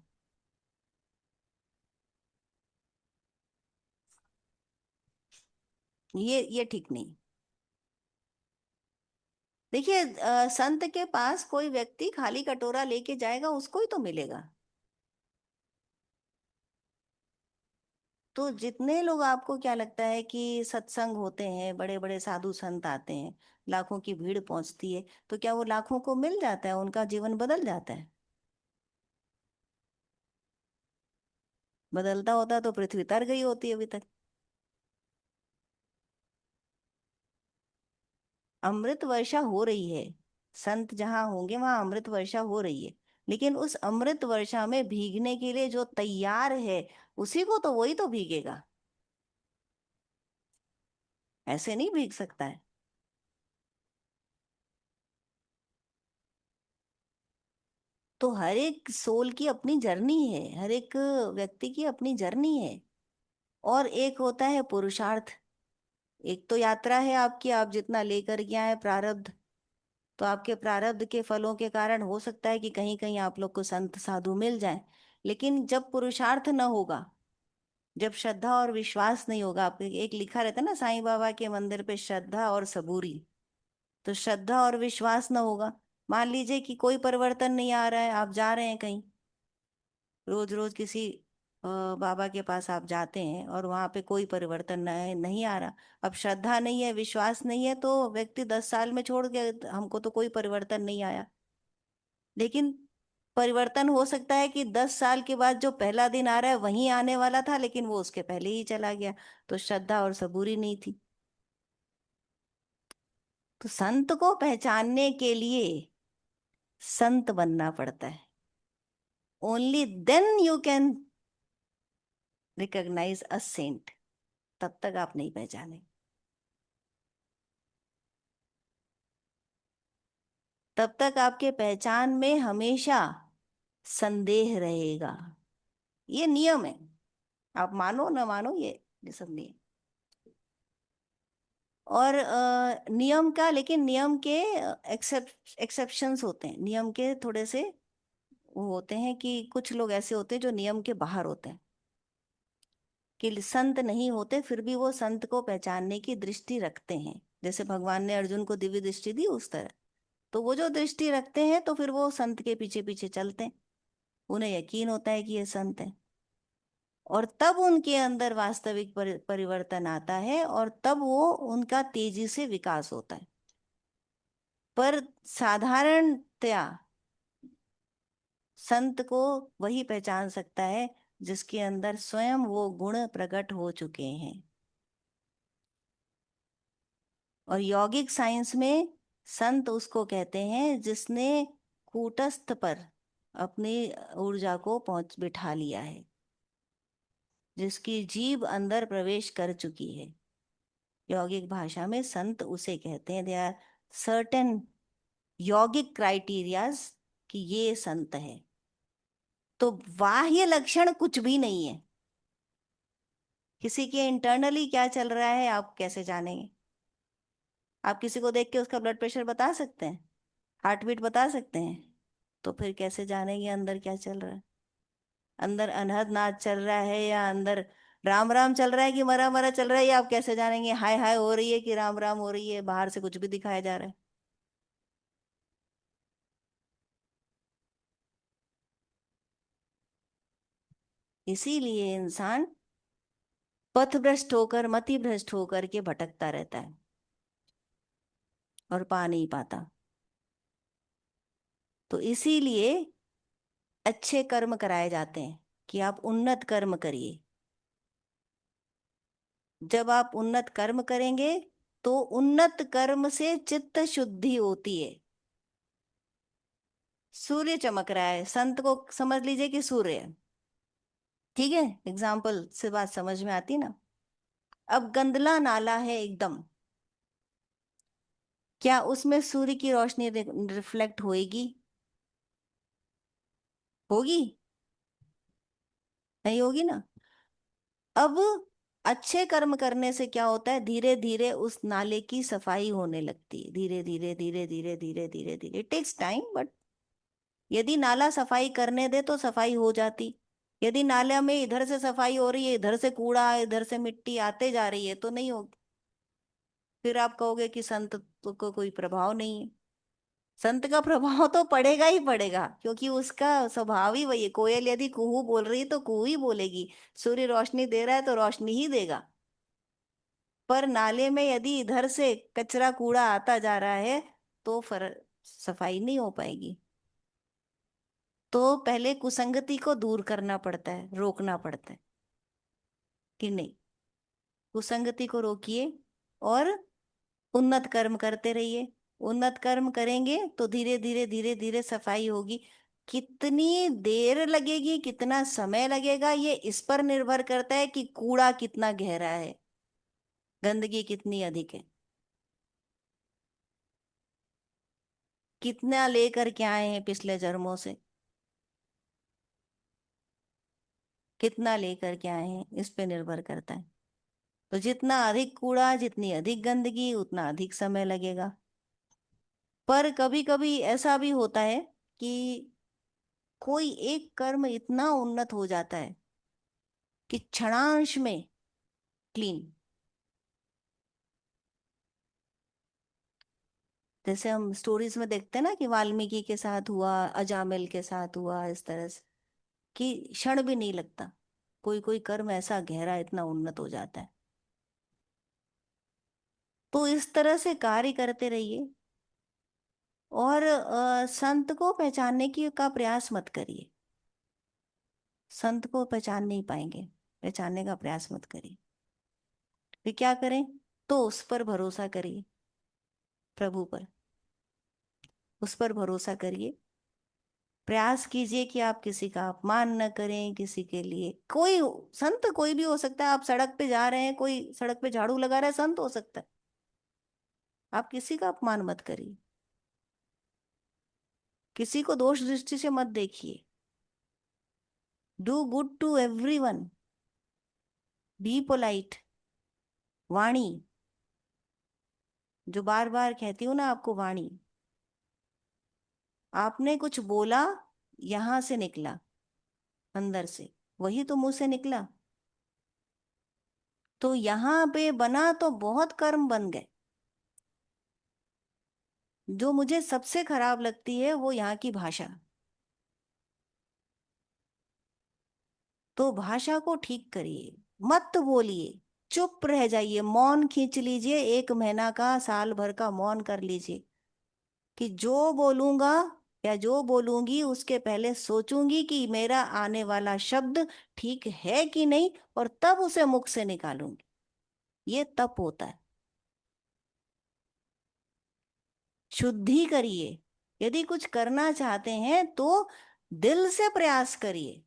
Speaker 1: ये ठीक नहीं। देखिए, संत के पास कोई व्यक्ति खाली कटोरा लेके जाएगा, उसको ही तो मिलेगा। तो जितने लोग, आपको क्या लगता है कि सत्संग होते हैं, बड़े बड़े साधु संत आते हैं, लाखों की भीड़ पहुंचती है, तो क्या वो लाखों को मिल जाता है, उनका जीवन बदल जाता है? बदलता होता तो पृथ्वी तर गई होती अभी तक। अमृत वर्षा हो रही है, संत जहां होंगे वहां अमृत वर्षा हो रही है, लेकिन उस अमृत वर्षा में भीगने के लिए जो तैयार है, उसी को तो, वही तो भीगेगा, ऐसे नहीं भीग सकता है। तो हर एक सोल की अपनी जर्नी है, हर एक व्यक्ति की अपनी जर्नी है। और एक होता है पुरुषार्थ, एक तो यात्रा है आपकी, आप जितना लेकर के आए प्रारब्ध, तो आपके प्रारब्ध के फलों के कारण हो सकता है कि कहीं कहीं आप लोग को संत साधु मिल जाए। लेकिन जब पुरुषार्थ न होगा, जब श्रद्धा और विश्वास नहीं होगा, आपके एक लिखा रहता है ना साईं बाबा के मंदिर पे, श्रद्धा और सबूरी, तो श्रद्धा और विश्वास न होगा। मान लीजिए कि कोई परिवर्तन नहीं आ रहा है, आप जा रहे हैं कहीं, रोज रोज किसी बाबा के पास आप जाते हैं और वहां पे कोई परिवर्तन नहीं आ रहा। अब श्रद्धा नहीं है, विश्वास नहीं है, तो व्यक्ति 10 साल में छोड़ के, हमको तो कोई परिवर्तन नहीं आया। लेकिन परिवर्तन हो सकता है कि 10 साल के बाद जो पहला दिन आ रहा है वही आने वाला था, लेकिन वो उसके पहले ही चला गया। तो श्रद्धा और सबूरी नहीं थी। तो संत को पहचानने के लिए संत बनना पड़ता है। Only then you can recognise a saint. तब तक आप नहीं पहचाने, तब तक आपके पहचान में हमेशा संदेह रहेगा। ये नियम है, आप मानो न मानो, ये सब नियम। और नियम का, लेकिन नियम के एक्सेप्शंस होते हैं। नियम के थोड़े से वो होते हैं कि कुछ लोग ऐसे होते हैं जो नियम के बाहर होते हैं, कि संत नहीं होते फिर भी वो संत को पहचानने की दृष्टि रखते हैं। जैसे भगवान ने अर्जुन को दिव्य दृष्टि दी, उस तरह। तो वो जो दृष्टि रखते हैं, तो फिर वो संत के पीछे पीछे चलते हैं, उन्हें यकीन होता है कि ये संत है। और तब उनके अंदर वास्तविक परिवर्तन आता है, और तब वो उनका तेजी से विकास होता है। पर साधारणतया संत को वही पहचान सकता है जिसके अंदर स्वयं वो गुण प्रकट हो चुके हैं। और यौगिक साइंस में संत उसको कहते हैं जिसने कूटस्थ पर अपनी ऊर्जा को पहुंच बिठा लिया है, जिसकी जीभ अंदर प्रवेश कर चुकी है। यौगिक भाषा में संत उसे कहते हैं। दे आर सर्टेन यौगिक क्राइटेरियाज कि ये संत है। तो बाह्य लक्षण कुछ भी नहीं है। किसी के इंटरनली क्या चल रहा है आप कैसे जानेंगे? आप किसी को देख के उसका ब्लड प्रेशर बता सकते हैं, हार्ट बीट बता सकते हैं, तो फिर कैसे जानेंगे अंदर क्या चल रहा है? अंदर अनहद नाच चल रहा है, या अंदर राम राम चल रहा है, कि मरा मरा चल रहा है, ये आप कैसे जानेंगे? हाय हाय हो रही है कि राम राम हो रही है? बाहर से कुछ भी दिखाया जा रहा है। इसीलिए इंसान पथ भ्रष्ट होकर, मति भ्रष्ट होकर के भटकता रहता है और पा नहीं पाता। तो इसीलिए अच्छे कर्म कराए जाते हैं कि आप उन्नत कर्म करिए। जब आप उन्नत कर्म करेंगे तो उन्नत कर्म से चित्त शुद्धि होती है। सूर्य चमक रहा है, संत को समझ लीजिए कि सूर्य है, ठीक है, एग्जाम्पल से बात समझ में आती ना। अब गंदला नाला है एकदम, क्या उसमें सूर्य की रोशनी रिफ्लेक्ट होएगी? होगी? नहीं होगी ना। अब अच्छे कर्म करने से क्या होता है, धीरे धीरे उस नाले की सफाई होने लगती है, धीरे धीरे धीरे धीरे धीरे धीरे धीरे, इट टेक्स टाइम, बट यदि नाला सफाई करने दे तो सफाई हो जाती। यदि नाले में इधर से सफाई हो रही है, इधर से कूड़ा, इधर से मिट्टी आते जा रही है, तो नहीं होगी। फिर आप कहोगे कि संत को कोई प्रभाव नहीं है। संत का प्रभाव तो पड़ेगा ही पड़ेगा, क्योंकि उसका स्वभाव ही वही है। कोयल यदि कुहू बोल रही है तो कुहू ही बोलेगी, सूर्य रोशनी दे रहा है तो रोशनी ही देगा। पर नाले में यदि इधर से कचरा कूड़ा आता जा रहा है तो सफाई नहीं हो पाएगी। तो पहले कुसंगति को दूर करना पड़ता है, रोकना पड़ता है कि नहीं, कुसंगति को रोकिए और उन्नत कर्म करते रहिए। उन्नत कर्म करेंगे तो धीरे धीरे धीरे धीरे सफाई होगी। कितनी देर लगेगी, कितना समय लगेगा, ये इस पर निर्भर करता है कि कूड़ा कितना गहरा है, गंदगी कितनी अधिक है, कितना लेकर के आए हैं पिछले जन्मों से, कितना लेकर के आए हैं, इस पे निर्भर करता है। तो जितना अधिक कूड़ा, जितनी अधिक गंदगी, उतना अधिक समय लगेगा। पर कभी कभी ऐसा भी होता है कि कोई एक कर्म इतना उन्नत हो जाता है कि क्षणांश में क्लीन। जैसे हम स्टोरीज में देखते हैं ना कि वाल्मीकि के साथ हुआ, अजामिल के साथ हुआ, इस तरह से कि क्षण भी नहीं लगता, कोई कोई कर्म ऐसा गहरा इतना उन्नत हो जाता है। तो इस तरह से कार्य करते रहिए और संत को पहचानने की का प्रयास मत करिए। संत को पहचान नहीं पाएंगे, पहचानने का प्रयास मत करिए। फिर क्या करें, तो उस पर भरोसा करिए, प्रभु पर, उस पर भरोसा करिए। प्रयास कीजिए कि आप किसी का अपमान न करें, किसी के लिए कोई संत कोई भी हो सकता है। आप सड़क पे जा रहे हैं, कोई सड़क पे झाड़ू लगा रहा है, संत हो सकता है। आप किसी का अपमान मत करिए, किसी को दोष दृष्टि से मत देखिए। Do good to everyone, be polite. वाणी, जो बार बार कहती हूं ना आपको, वाणी, आपने कुछ बोला, यहां से निकला, अंदर से, वही तो मुंह से निकला। तो यहां पे बना तो बहुत कर्म बन गए। जो मुझे सबसे खराब लगती है वो यहाँ की भाषा। तो भाषा को ठीक करिए, मत बोलिए, चुप रह जाइए, मौन खींच लीजिए, 1 महीना का, साल भर का मौन कर लीजिए कि जो बोलूंगा या जो बोलूंगी उसके पहले सोचूंगी कि मेरा आने वाला शब्द ठीक है कि नहीं, और तब उसे मुख से निकालूंगी। ये तप होता है। शुद्धि करिए। यदि कुछ करना चाहते हैं तो दिल से प्रयास करिए।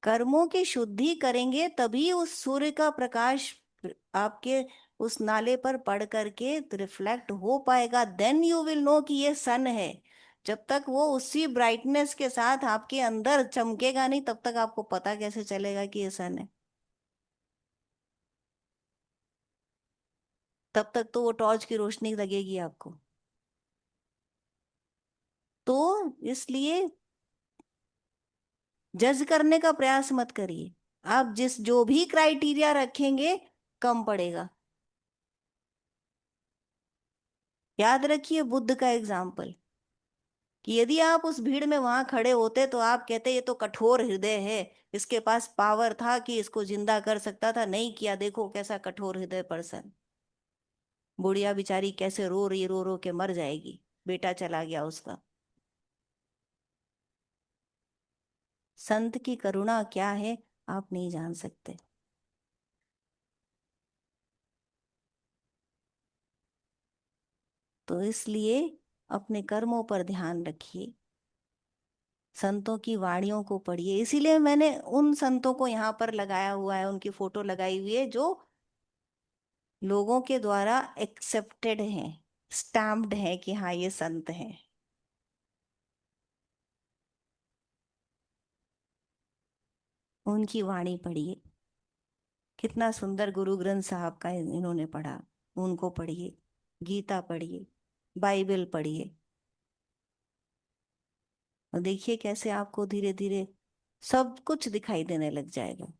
Speaker 1: कर्मों की शुद्धि करेंगे तभी उस सूर्य का प्रकाश आपके उस नाले पर पड़ करके रिफ्लेक्ट हो पाएगा। देन यू विल नो कि ये सन है। जब तक वो उसी ब्राइटनेस के साथ आपके अंदर चमकेगा नहीं, तब तक आपको पता कैसे चलेगा कि ये सन है। तब तक तो वो टॉर्च की रोशनी लगेगी आपको। तो इसलिए जज करने का प्रयास मत करिए। आप जो भी क्राइटेरिया रखेंगे, कम पड़ेगा। याद रखिए बुद्ध का एग्जाम्पल, कि यदि आप उस भीड़ में वहां खड़े होते तो आप कहते ये तो कठोर हृदय है, इसके पास पावर था कि इसको जिंदा कर सकता था, नहीं किया, देखो कैसा कठोर हृदय पर्सन। बुढ़िया बेचारी कैसे रो रही, रो रो के मर जाएगी, बेटा चला गया उसका। संत की करुणा क्या है आप नहीं जान सकते। तो इसलिए अपने कर्मों पर ध्यान रखिए, संतों की वाणियों को पढ़िए। इसीलिए मैंने उन संतों को यहाँ पर लगाया हुआ है, उनकी फोटो लगाई हुई है जो लोगों के द्वारा एक्सेप्टेड हैं, स्टैम्प्ड हैं कि हाँ ये संत हैं। उनकी वाणी पढ़िए। कितना सुंदर गुरु ग्रंथ साहब का इन्होंने पढ़ा। उनको पढ़िए, गीता पढ़िए, बाइबल पढ़िए, और देखिए कैसे आपको धीरे धीरे सब कुछ दिखाई देने लग जाएगा।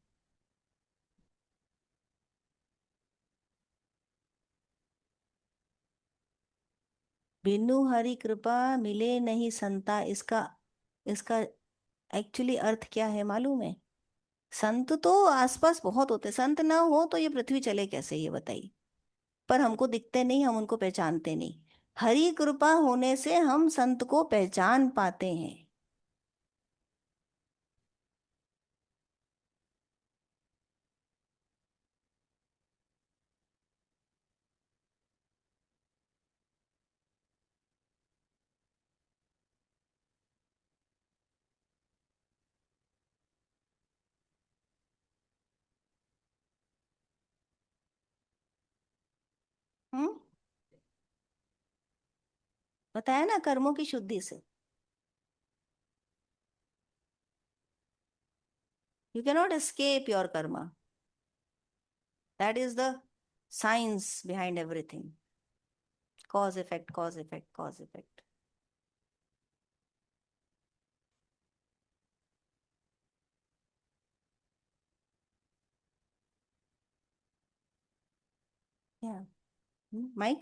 Speaker 1: बिनु हरि कृपा मिले नहीं संता, इसका इसका एक्चुअली अर्थ क्या है मालूम है? संत तो आसपास बहुत होते, संत ना हो तो ये पृथ्वी चले कैसे, ये बताइए। पर हमको दिखते नहीं, हम उनको पहचानते नहीं। हरि कृपा होने से हम संत को पहचान पाते हैं। हम्म, बताया ना, कर्मों की शुद्धि से। You cannot escape your Karma, that is the science behind everything. Cause effect, cause effect, cause effect. या माइक।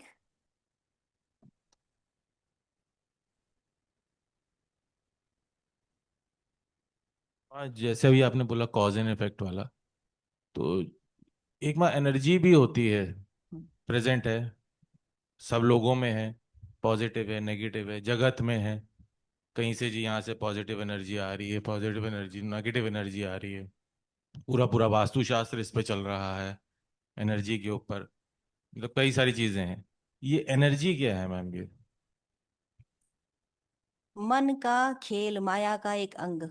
Speaker 6: आज जैसे भी आपने बोला कॉज एंड इफेक्ट वाला, तो एक माँ एनर्जी भी होती है, प्रेजेंट है, सब लोगों में है, पॉजिटिव है, नेगेटिव है, जगत में है। कहीं से जी यहाँ से पॉजिटिव एनर्जी आ रही है, पॉजिटिव एनर्जी, नेगेटिव एनर्जी आ रही है। पूरा पूरा वास्तुशास्त्र इस पे चल रहा है, एनर्जी के ऊपर। मतलब कई सारी चीजें हैं। ये एनर्जी क्या है मैम ये?
Speaker 1: मन का खेल, माया का एक अंग।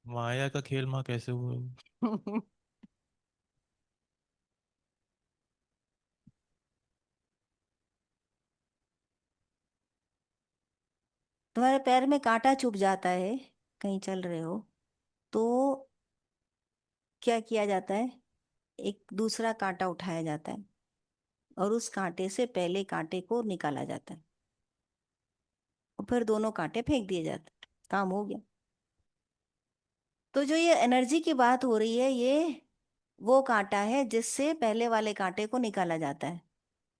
Speaker 6: माया का खेल माँ कैसे हुआ?
Speaker 1: तुम्हारे पैर में कांटा चुभ जाता है, कहीं चल रहे हो तो क्या किया जाता है? एक दूसरा कांटा उठाया जाता है और उस कांटे से पहले कांटे को निकाला जाता है, और फिर दोनों कांटे फेंक दिए जाते हैं, काम हो गया। तो जो ये एनर्जी की बात हो रही है, ये वो कांटा है जिससे पहले वाले कांटे को निकाला जाता है,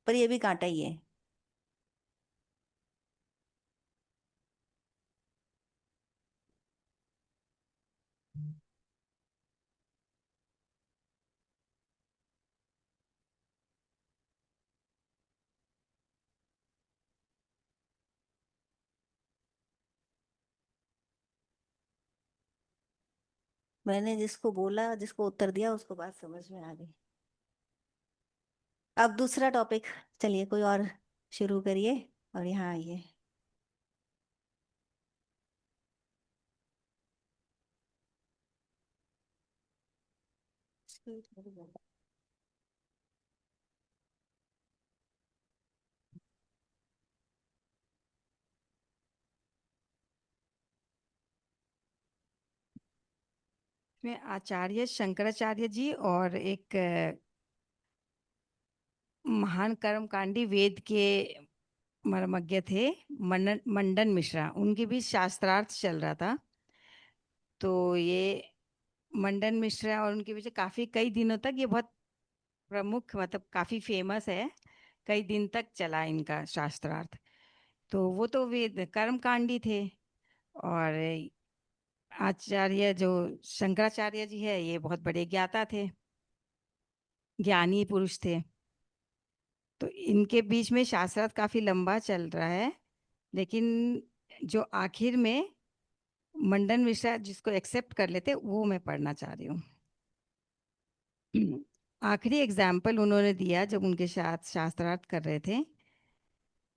Speaker 1: पर ये भी कांटा ही है। मैंने जिसको बोला, जिसको उत्तर दिया, उसको बात समझ में आ गई। अब दूसरा टॉपिक, चलिए कोई और शुरू करिए और यहाँ आइए।
Speaker 14: में आचार्य शंकराचार्य जी और एक महान कर्मकांडी वेद के मर्मज्ञ थे, मंडन मिश्रा, उनके बीच शास्त्रार्थ चल रहा था। तो ये मंडन मिश्रा और उनके बीच काफी कई दिनों तक ये बहुत प्रमुख, मतलब काफी फेमस है, कई दिन तक चला इनका शास्त्रार्थ। तो वो तो वेद कर्मकांडी थे, और आचार्य जो शंकराचार्य जी है ये बहुत बड़े ज्ञाता थे, ज्ञानी पुरुष थे। तो इनके बीच में शास्त्रार्थ काफी लंबा चल रहा है, लेकिन जो आखिर में मंडन मिश्रा जिसको एक्सेप्ट कर लेते वो मैं पढ़ना चाह रही हूँ। आखिरी एग्जाम्पल उन्होंने दिया जब उनके साथ शास्त्रार्थ कर रहे थे,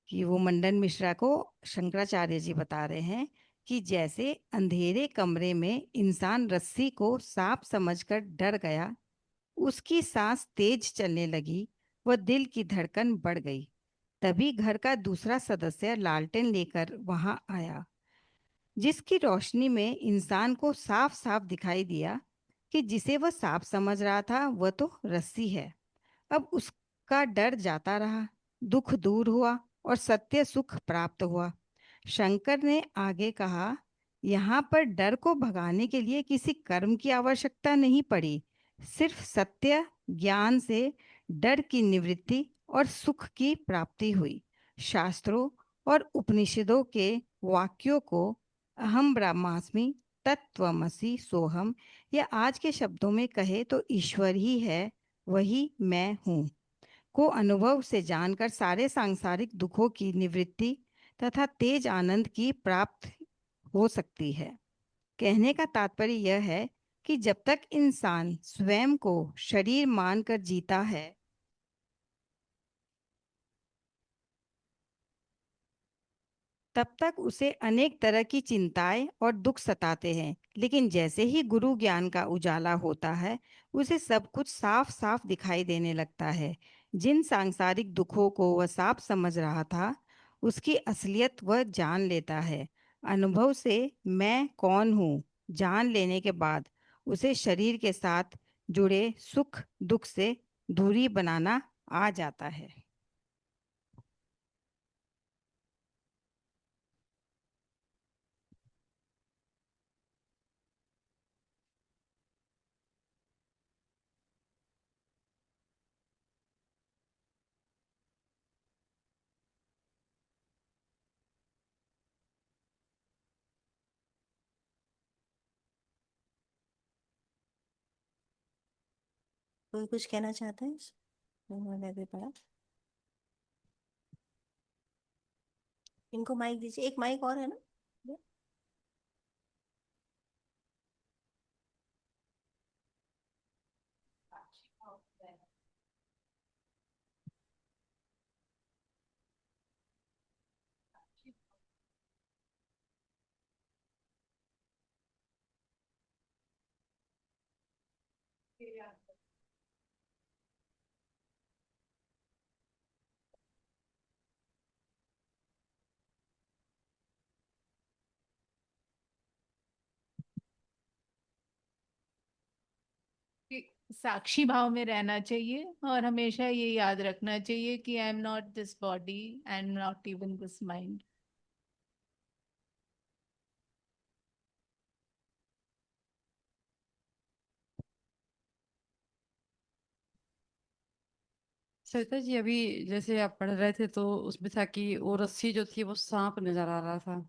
Speaker 14: कि वो मंडन मिश्रा को शंकराचार्य जी बता रहे हैं कि जैसे अंधेरे कमरे में इंसान रस्सी को सांप समझकर डर गया, उसकी सांस तेज चलने लगी, वह दिल की धड़कन बढ़ गई। तभी घर का दूसरा सदस्य लालटेन लेकर वहां आया, जिसकी रोशनी में इंसान को साफ साफ दिखाई दिया कि जिसे वह सांप समझ रहा था वह तो रस्सी है। अब उसका डर जाता रहा, दुख दूर हुआ और सत्य सुख प्राप्त हुआ। शंकर ने आगे कहा, यहाँ पर डर को भगाने के लिए किसी कर्म की आवश्यकता नहीं पड़ी। सिर्फ सत्य ज्ञान से डर की निवृत्ति और सुख की प्राप्ति हुई। शास्त्रों और उपनिषदों के वाक्यों को अहम ब्रह्मास्मि, तत्वमसि सोहम, या आज के शब्दों में कहे तो ईश्वर ही है, वही मैं हूँ, को अनुभव से जानकर सारे सांसारिक दुखों की निवृत्ति तथा तेज आनंद की प्राप्त हो सकती है। कहने का तात्पर्य यह है कि जब तक इंसान स्वयं को शरीर मानकर जीता है, तब तक उसे अनेक तरह की चिंताएं और दुख सताते हैं। लेकिन जैसे ही गुरु ज्ञान का उजाला होता है, उसे सब कुछ साफ साफ दिखाई देने लगता है। जिन सांसारिक दुखों को वह साफ समझ रहा था, उसकी असलियत वह जान लेता है। अनुभव से मैं कौन हूँ जान लेने के बाद उसे शरीर के साथ जुड़े सुख दुख से दूरी बनाना आ जाता है।
Speaker 1: कोई कुछ कहना चाहता है? उन्होंने अभी पढ़ा। इनको माइक दीजिए, एक माइक और है ना?
Speaker 10: कि साक्षी भाव में रहना चाहिए और हमेशा ये याद रखना चाहिए कि I am not this body and not even this mind.
Speaker 2: Sarita ji, अभी जैसे आप पढ़ रहे थे तो उसमें था कि वो रस्सी जो थी वो सांप नजर आ रहा था,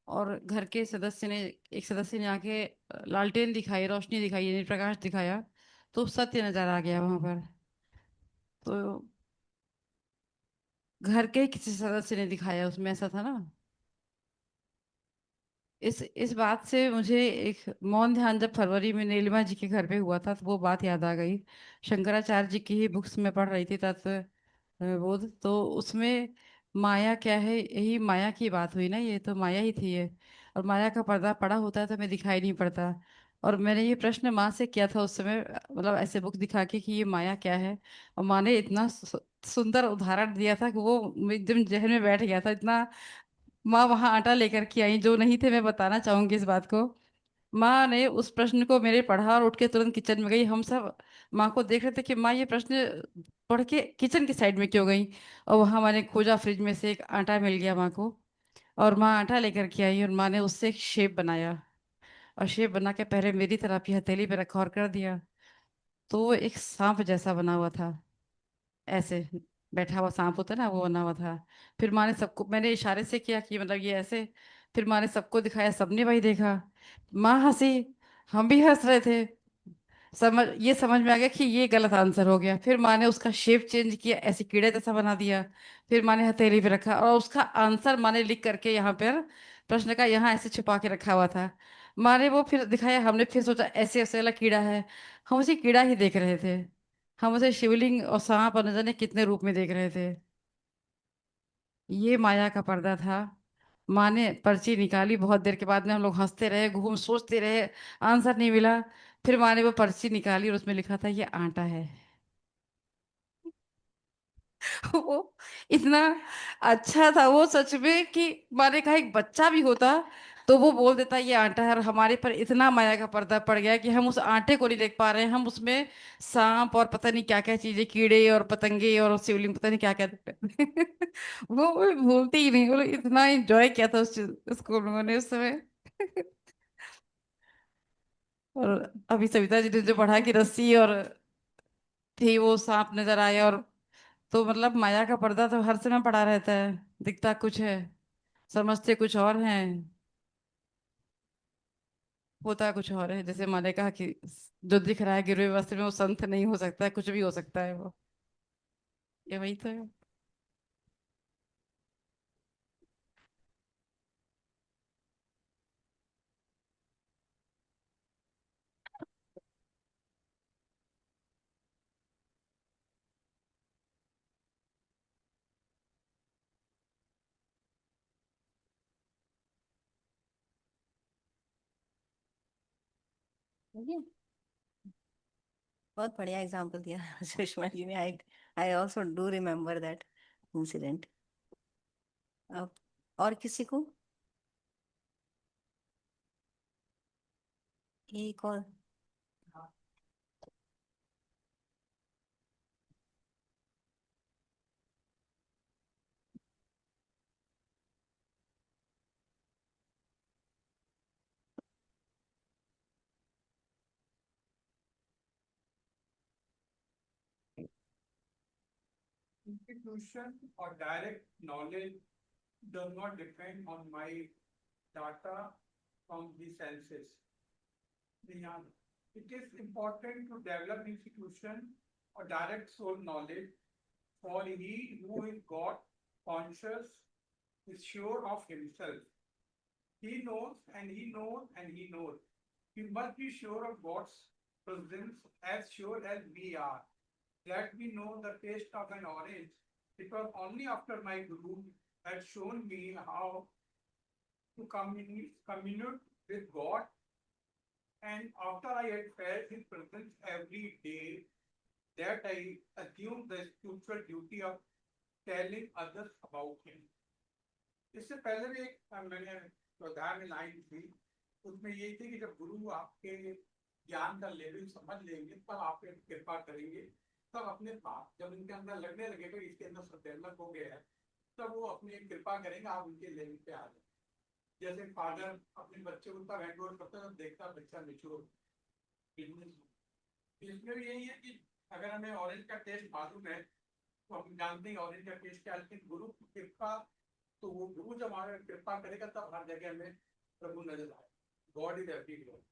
Speaker 2: और घर के सदस्य ने एक सदस्य ने आके लालटेन दिखाई, रोशनी दिखाई, यानी प्रकाश दिखाया, तो सत्य नजर आ गया वहां पर। तो घर के ही किसी सदस्य ने दिखाया उसमें, ऐसा था ना। इस बात से मुझे एक मौन ध्यान जब फरवरी में नीलिमा जी के घर पे हुआ था, तो वो बात याद आ गई। शंकराचार्य जी की ही बुक्स में पढ़ रही थी, तत्व बोध, तो उसमें माया क्या है, यही माया की बात हुई ना, ये तो माया ही थी ये। और माया का पर्दा पड़ा होता है तो हमें दिखाई नहीं पड़ता। और मैंने ये प्रश्न माँ से किया था उस समय, मतलब ऐसे बुक दिखा के कि ये माया क्या है, और माँ ने इतना सुंदर उदाहरण दिया था कि वो एकदम जहन में बैठ गया था इतना। माँ वहां आटा लेकर के आई, जो नहीं थे, मैं बताना चाहूंगी इस बात को। माँ ने उस प्रश्न को मेरे पढ़ा और उठ के तुरंत किचन में गई। हम सब माँ को देख रहे थे कि माँ ये प्रश्न पढ़ के किचन की साइड में क्यों गई। और वहां मैंने खोजा, फ्रिज में से एक आटा मिल गया माँ को, और माँ आटा लेकर के आई और माँ ने उससे एक शेप बनाया, और शेप बना के पहले मेरी तरफ की हथेली पे रखा और कर दिया। तो वो एक सांप जैसा बना हुआ था, ऐसे बैठा हुआ सांप होता है ना, वो बना हुआ था। फिर माँ ने सबको, मैंने इशारे से किया कि मतलब ये ऐसे, फिर माँ ने सबको दिखाया, सबने वही देखा। माँ हंसी, हम भी हंस रहे थे। समझ में आ गया कि ये गलत आंसर हो गया। फिर माँ ने उसका शेप चेंज किया, ऐसे कीड़े जैसा बना दिया। फिर माँ ने हथेली पे रखा और उसका आंसर माँ ने लिख करके यहाँ पर प्रश्न का यहाँ ऐसे छुपा के रखा हुआ था। माँ ने वो फिर दिखाया, हमने फिर सोचा ऐसे ऐसे वाला कीड़ा है। हम उसे कीड़ा ही देख रहे थे, हम उसे शिवलिंग और सांप और न जाने कितने रूप में देख रहे थे। ये माया का पर्दा था। माँ ने पर्ची निकाली, बहुत देर के बाद में हम लोग हंसते रहे, घूम सोचते रहे, आंसर नहीं मिला। फिर माँ ने वो पर्ची निकाली और उसमें लिखा था ये आटा है। वो इतना अच्छा था वो सच में कि माने कहा एक बच्चा भी होता तो वो बोल देता ये आटा है। और हमारे पर इतना माया का पर्दा पड़ गया कि हम उस आटे को नहीं देख पा रहे हैं, हम उसमें सांप और पता नहीं क्या क्या चीजें, कीड़े और पतंगे और शिवलिंग, पता नहीं क्या क्या देख रहे थे। वो भूलती ही नहीं, वो लोग इतना एंजॉय किया था उसको लोगों ने उस समय। और अभी सविता जी ने जो पढ़ा कि रस्सी और थी वो सांप नजर आए, और तो मतलब माया का पर्दा तो हर समय पड़ा रहता है, दिखता कुछ है, समझते कुछ और हैं, होता कुछ और है। जैसे मैंने कहा कि जो दिख रहा है गिरवे वस्त्र में वो संत नहीं हो सकता है, कुछ भी हो सकता है वो, ये वही तो है।
Speaker 1: देखिए, बहुत बढ़िया एग्जाम्पल दिया सुषमा जी ने। I I also do remember that incident. अब और किसी को एक और।
Speaker 8: Institution or direct knowledge does not depend on my data from the senses. Yeah. It is important to develop institution or direct soul knowledge, for he who is God conscious is sure of himself. He knows and he knows and he knows. We must be sure of God's presence as sure as we are. That we know the taste of an orange. It was only after my guru had shown me how to communicate with God, and after I had felt his presence every day, that I assumed the spiritual duty of telling others about him. इससे पहले भी मैंने स्वाध्याय में लाइन थी, उसमें यही थी कि जब गुरु आपके ज्ञान का लेवल समझ लेंगे तब आप कृपा करेंगे, तब अपने पास जब उनके अंदर लगने लगेगा इसके अंदर सब डेवलप हो गया है, तब वो अपनी कृपा करेंगे, आप उनके लेवल पे आ जाए। जैसे फादर अपने बच्चे को तब हैंड ओवर करता है देखता बच्चा मेच्योर। इसमें भी यही है कि अगर हमें ऑरेंज का टेस्ट मालूम है तो हम जानते हैं ऑरेंज का टेस्ट क्या, लेकिन गुरु की कृपा, तो वो गुरु जब हमारे कृपा करेगा तब हर जगह हमें प्रभु नजर आए। God is everywhere.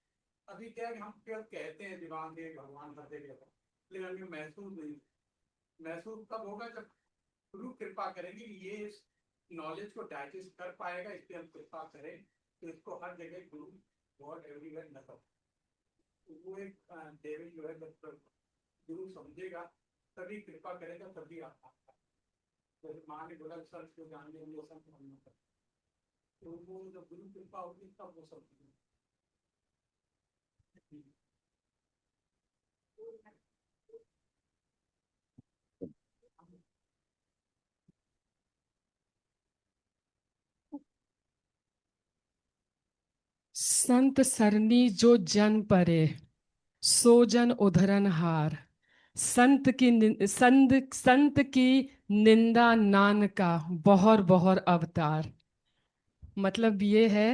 Speaker 8: अभी क्या है कि हम केवल कहते हैं दिमाग में भगवान हर जगह, लेकिन हमें महसूस नहीं। महसूस तब होगा जब गुरु कृपा करेंगे कि ये इस नॉलेज को डाइजेस्ट कर पाएगा, इसलिए हम कृपा करें तो इसको हर जगह गुरु गॉड एवरीवेयर नजर। वो एक डेविड जो है जब गुरु समझेगा तभी कृपा करेगा, तभी आप जैसे माँ ने बोला संत को जान ले वो संत बनना था, तो वो जब गुरु कृपा होगी तब वो सब
Speaker 13: संत सरनी जो जन परे, सो जन उधरन हार। संत की निंदा नान का बहुर बहुर अवतार। मतलब ये है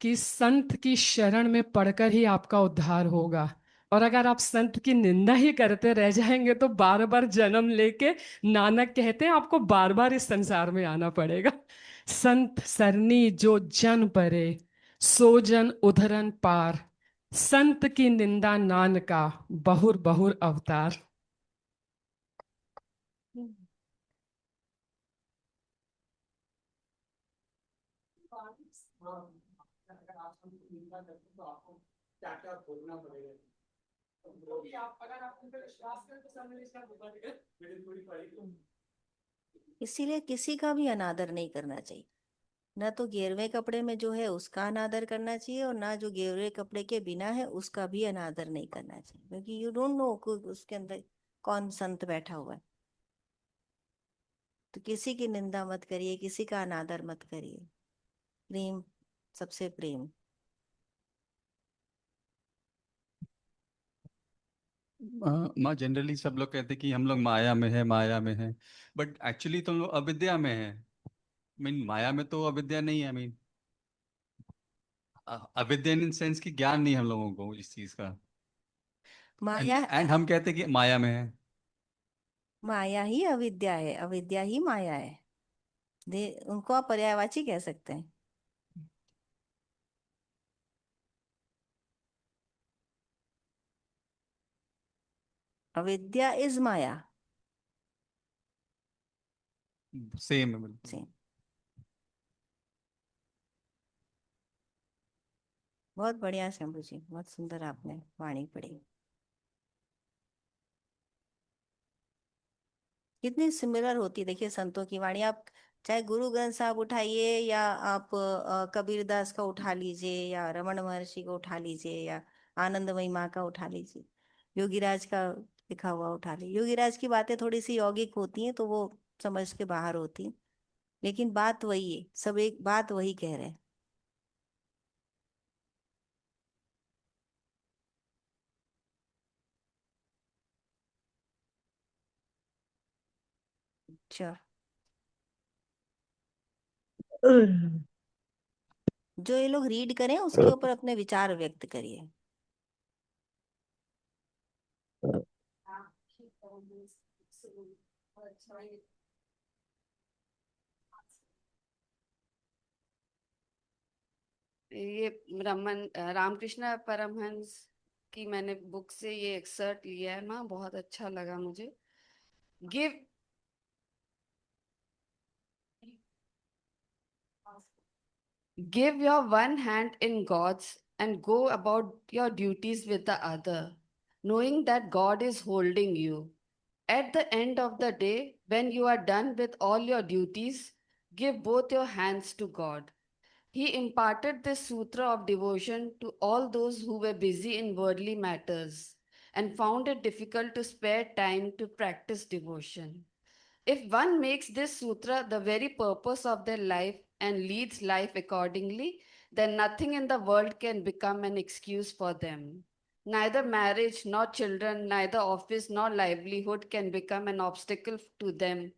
Speaker 13: कि संत की शरण में पढ़कर ही आपका उद्धार होगा, और अगर आप संत की निंदा ही करते रह जाएंगे तो बार बार जन्म लेके, नानक कहते हैं, आपको बार बार इस संसार में आना पड़ेगा। संत सरनी जो जन परे, सो जन उधरन पार। संत की निंदा नान का बहुर बहुर अवतार।
Speaker 8: अगर आप संत की निंदा करते हैं तो आपको क्या क्या भोगना पड़ेगा, तो भी आप अगर आप उन पर विश्वास करें तो सामने इसका भोगना पड़ेगा, मेरी थोड़ी पड़ेगी।
Speaker 1: इसीलिए किसी का भी अनादर नहीं करना चाहिए। ना तो गेरुए कपड़े में जो है उसका अनादर करना चाहिए, और ना जो गेरुए कपड़े के बिना है उसका भी अनादर नहीं करना चाहिए, क्योंकि यू डोंट नो उसके अंदर कौन संत बैठा हुआ है। तो किसी की निंदा मत करिए, किसी का अनादर मत करिए। प्रेम सबसे प्रेम।
Speaker 15: माँ जनरली सब लोग कहते हैं कि हम लोग माया में है, माया में है, बट एक्चुअली तो हम लोग अविद्या में है। मीन माया में तो अविद्या नहीं है। मीन अविद्या इन सेंस की ज्ञान नहीं है हम लोगों को इस चीज का।
Speaker 1: माया
Speaker 15: एंड हम कहते हैं कि माया में है।
Speaker 1: माया ही अविद्या है, अविद्या ही माया है। उनको आप पर्यायवाची कह सकते हैं। अविद्या इज माया।
Speaker 15: सेम है बिल्कुल।
Speaker 1: सेम। बहुत बढ़िया शंभू जी, बहुत सुंदर आपने वाणी पढ़ी। कितनी सिमिलर होती, देखिए संतों की वाणी। आप चाहे गुरु ग्रंथ साहब उठाइए, या आप कबीरदास का उठा लीजिए, या रमन महर्षि को उठा लीजिए, या आनंदमयी माँ का उठा लीजिए, योगीराज का लिखा हुआ उठा लीजिए। योगीराज की बातें थोड़ी सी यौगिक होती हैं तो वो समझ के बाहर होती हैं, लेकिन बात वही है, सब एक बात वही कह रहे हैं। अच्छा, जो ये लोग रीड करें उसके ऊपर अपने विचार व्यक्त करिए।
Speaker 16: ये रामकृष्ण परमहंस की मैंने बुक से ये एक्सर्ट लिया है माँ, बहुत अच्छा लगा मुझे। Give Give your one hand in God's and go about your duties with the other, knowing that God is holding you. At the end of the day, when you are done with all your duties, give both your hands to God. He imparted this sutra of devotion to all those who were busy in worldly matters and found it difficult to spare time to practice devotion. If one makes this sutra the very purpose of their life and leads life accordingly, then nothing in the world can become an excuse for them. Neither marriage nor children, neither office nor livelihood can become an obstacle to them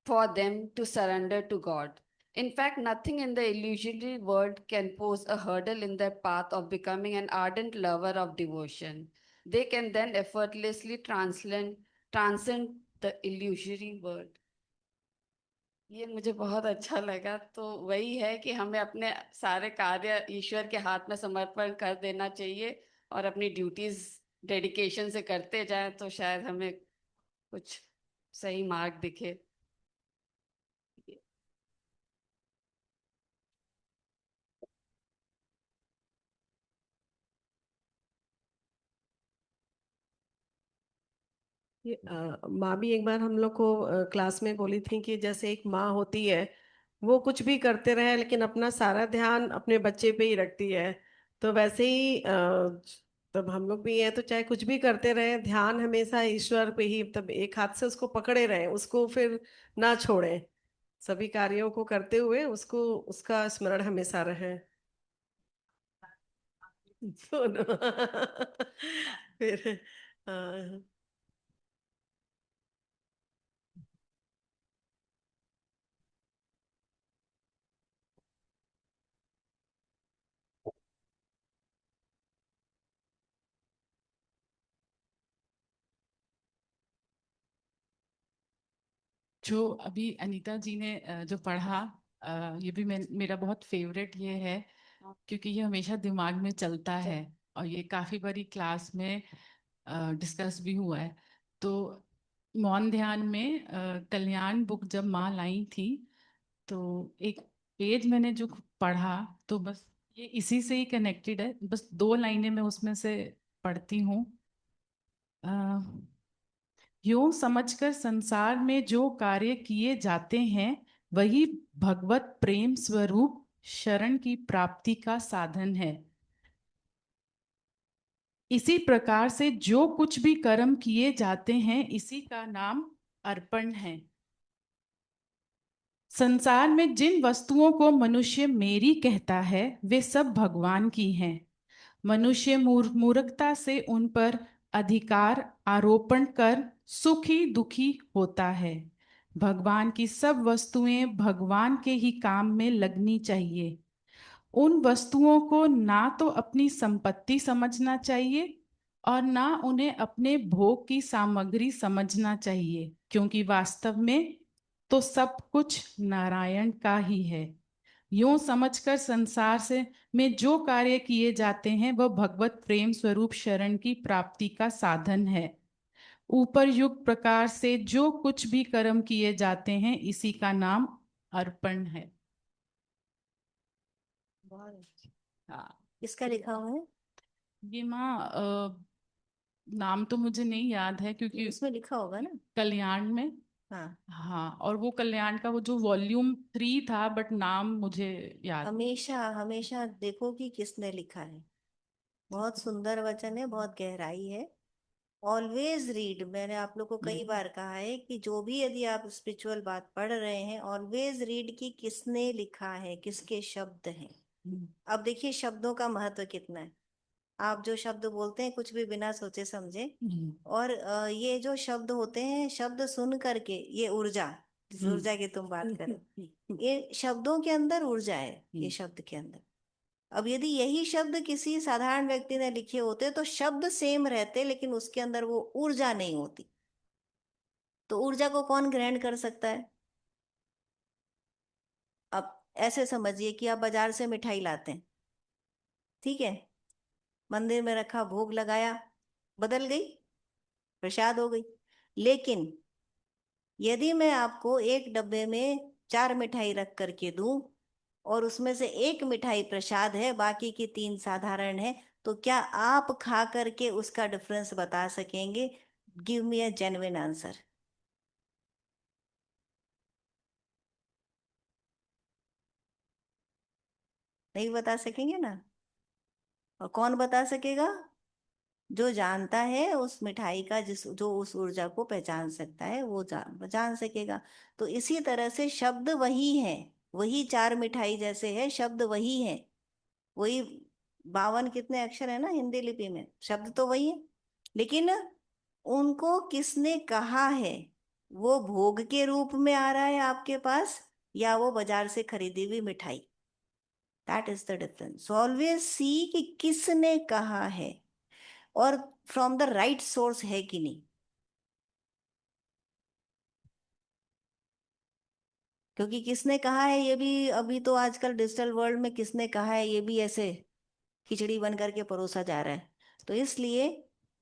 Speaker 16: for them to surrender to God. In fact, nothing in the illusory world can pose a hurdle in their path of becoming an ardent lover of devotion. They can then effortlessly transcend the illusory world. ये मुझे बहुत अच्छा लगा। तो वही है कि हमें अपने सारे कार्य ईश्वर के हाथ में समर्पण कर देना चाहिए और अपनी ड्यूटीज डेडिकेशन से करते जाएं, तो शायद हमें कुछ सही मार्ग दिखे।
Speaker 7: माँ भी एक बार हम लोग को क्लास में बोली थी कि जैसे एक माँ होती है, वो कुछ भी करते रहे लेकिन अपना सारा ध्यान अपने बच्चे पे ही रखती है। तो वैसे ही तब हम लोग भी हैं, तो चाहे कुछ भी करते रहे, ध्यान हमेशा ईश्वर पे ही, तब एक हाथ से उसको पकड़े रहे, उसको फिर ना छोड़ें। सभी कार्यों को करते हुए उसको, उसका स्मरण हमेशा रहे। सुनो फिर
Speaker 10: जो अभी अनीता जी ने जो पढ़ा, ये भी मेरा बहुत फेवरेट ये है, क्योंकि ये हमेशा दिमाग में चलता है और ये काफी बारी क्लास में डिस्कस भी हुआ है। तो मौन ध्यान में कल्याण बुक जब माँ लाई थी, तो एक पेज मैंने जो पढ़ा, तो बस ये इसी से ही कनेक्टेड है। बस 2 लाइनें मैं उसमें से पढ़ती हूँ। यूं समझकर संसार में जो कार्य किए जाते हैं,
Speaker 17: वही भगवत प्रेम स्वरूप शरण की प्राप्ति का साधन है। इसी प्रकार से जो कुछ भी कर्म किए जाते हैं, इसी का नाम अर्पण है। संसार में जिन वस्तुओं को मनुष्य मेरी कहता है, वे सब भगवान की हैं। मनुष्य मूर्खता से उन पर अधिकार आरोपण कर सुखी दुखी होता है। भगवान की सब वस्तुएं भगवान के ही काम में लगनी चाहिए। उन वस्तुओं को ना तो अपनी संपत्ति समझना चाहिए और ना उन्हें अपने भोग की सामग्री समझना चाहिए, क्योंकि वास्तव में तो सब कुछ नारायण का ही है। यूं समझकर संसार से में जो कार्य किए जाते हैं वह भगवत प्रेम स्वरूप शरण की प्राप्ति का साधन है। ऊपर युक्त प्रकार से जो कुछ भी कर्म किए जाते हैं, इसी का नाम अर्पण है। हाँ,
Speaker 1: किसका लिखा हुआ है?
Speaker 17: ये माँ नाम तो मुझे नहीं याद है, क्योंकि
Speaker 1: इसमें लिखा होगा ना।
Speaker 17: कल्याण में।
Speaker 1: हाँ,
Speaker 17: हाँ, और वो कल्याण का वो जो वॉल्यूम 3 था, बट नाम मुझे याद।
Speaker 1: हमेशा हमेशा देखो कि किसने लिखा है। बहुत सुंदर वचन है, बहुत गहराई है। ऑलवेज रीड, मैंने आप लोग को कई बार कहा है कि जो भी यदि आप स्पिरिचुअल बात पढ़ रहे हैं, ऑलवेज रीड कि किसने लिखा है, किसके शब्द हैं। अब देखिए शब्दों का महत्व कितना है। आप जो शब्द बोलते हैं कुछ भी बिना सोचे समझे, और ये जो शब्द होते हैं, शब्द सुन करके ये ऊर्जा, जिस ऊर्जा की तुम बात कर रहे हो, ये शब्दों के अंदर ऊर्जा है, ये शब्द के अंदर। अब यदि यही शब्द किसी साधारण व्यक्ति ने लिखे होते तो शब्द सेम रहते, लेकिन उसके अंदर वो ऊर्जा नहीं होती। तो ऊर्जा को कौन ग्रहण कर सकता है? अब ऐसे समझिए कि आप बाजार से मिठाई लाते हैं, ठीक है, मंदिर में रखा, भोग लगाया, बदल गई, प्रसाद हो गई। लेकिन यदि मैं आपको एक डब्बे में 4 मिठाई रख करके दूं और उसमें से एक मिठाई प्रसाद है, बाकी की 3 साधारण है, तो क्या आप खा करके उसका डिफरेंस बता सकेंगे? Give me a genuine answer. नहीं बता सकेंगे ना। और कौन बता सकेगा? जो जानता है उस मिठाई का, जिस जो उस ऊर्जा को पहचान सकता है, वो जान सकेगा। तो इसी तरह से शब्द वही है, वही 4 मिठाई जैसे है, शब्द वही है, वही 52 कितने अक्षर है ना हिंदी लिपि में, शब्द तो वही है। लेकिन उनको किसने कहा है, वो भोग के रूप में आ रहा है आपके पास, या वो बाजार से खरीदी हुई मिठाई। That is the difference. Always see कि किसने कहा है और फ्रॉम द राइट सोर्स है कि नहीं। क्योंकि किसने कहा है ये भी, अभी तो आजकल डिजिटल वर्ल्ड में किसने कहा है ये भी ऐसे खिचड़ी बन करके परोसा जा रहा है। तो इसलिए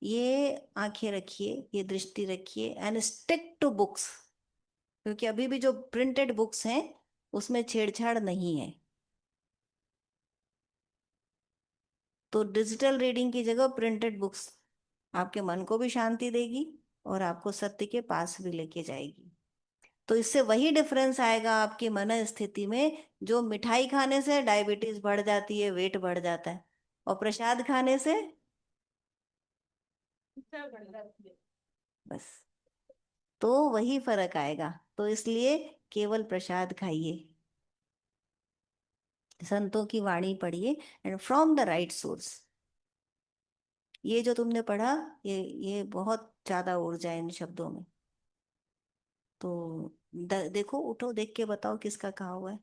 Speaker 1: ये आंखें रखिए, ये दृष्टि रखिए, एंड स्टिक टू बुक्स। क्योंकि अभी भी जो प्रिंटेड बुक्स हैं उसमें छेड़छाड़ नहीं है। तो डिजिटल रीडिंग की जगह प्रिंटेड बुक्स आपके मन को भी शांति देगी और आपको सत्य के पास भी लेके जाएगी। तो इससे वही डिफरेंस आएगा आपकी मन स्थिति में, जो मिठाई खाने से डायबिटीज बढ़ जाती है, वेट बढ़ जाता है, और प्रसाद खाने से बस, तो वही फर्क आएगा। तो इसलिए केवल प्रसाद खाइए, संतों की वाणी पढ़िए, and from the right source. ये जो तुमने पढ़ा, ये बहुत ज्यादा ऊर्जा है इन शब्दों में। तो देखो, उठो, देख के बताओ किसका कहा हुआ है।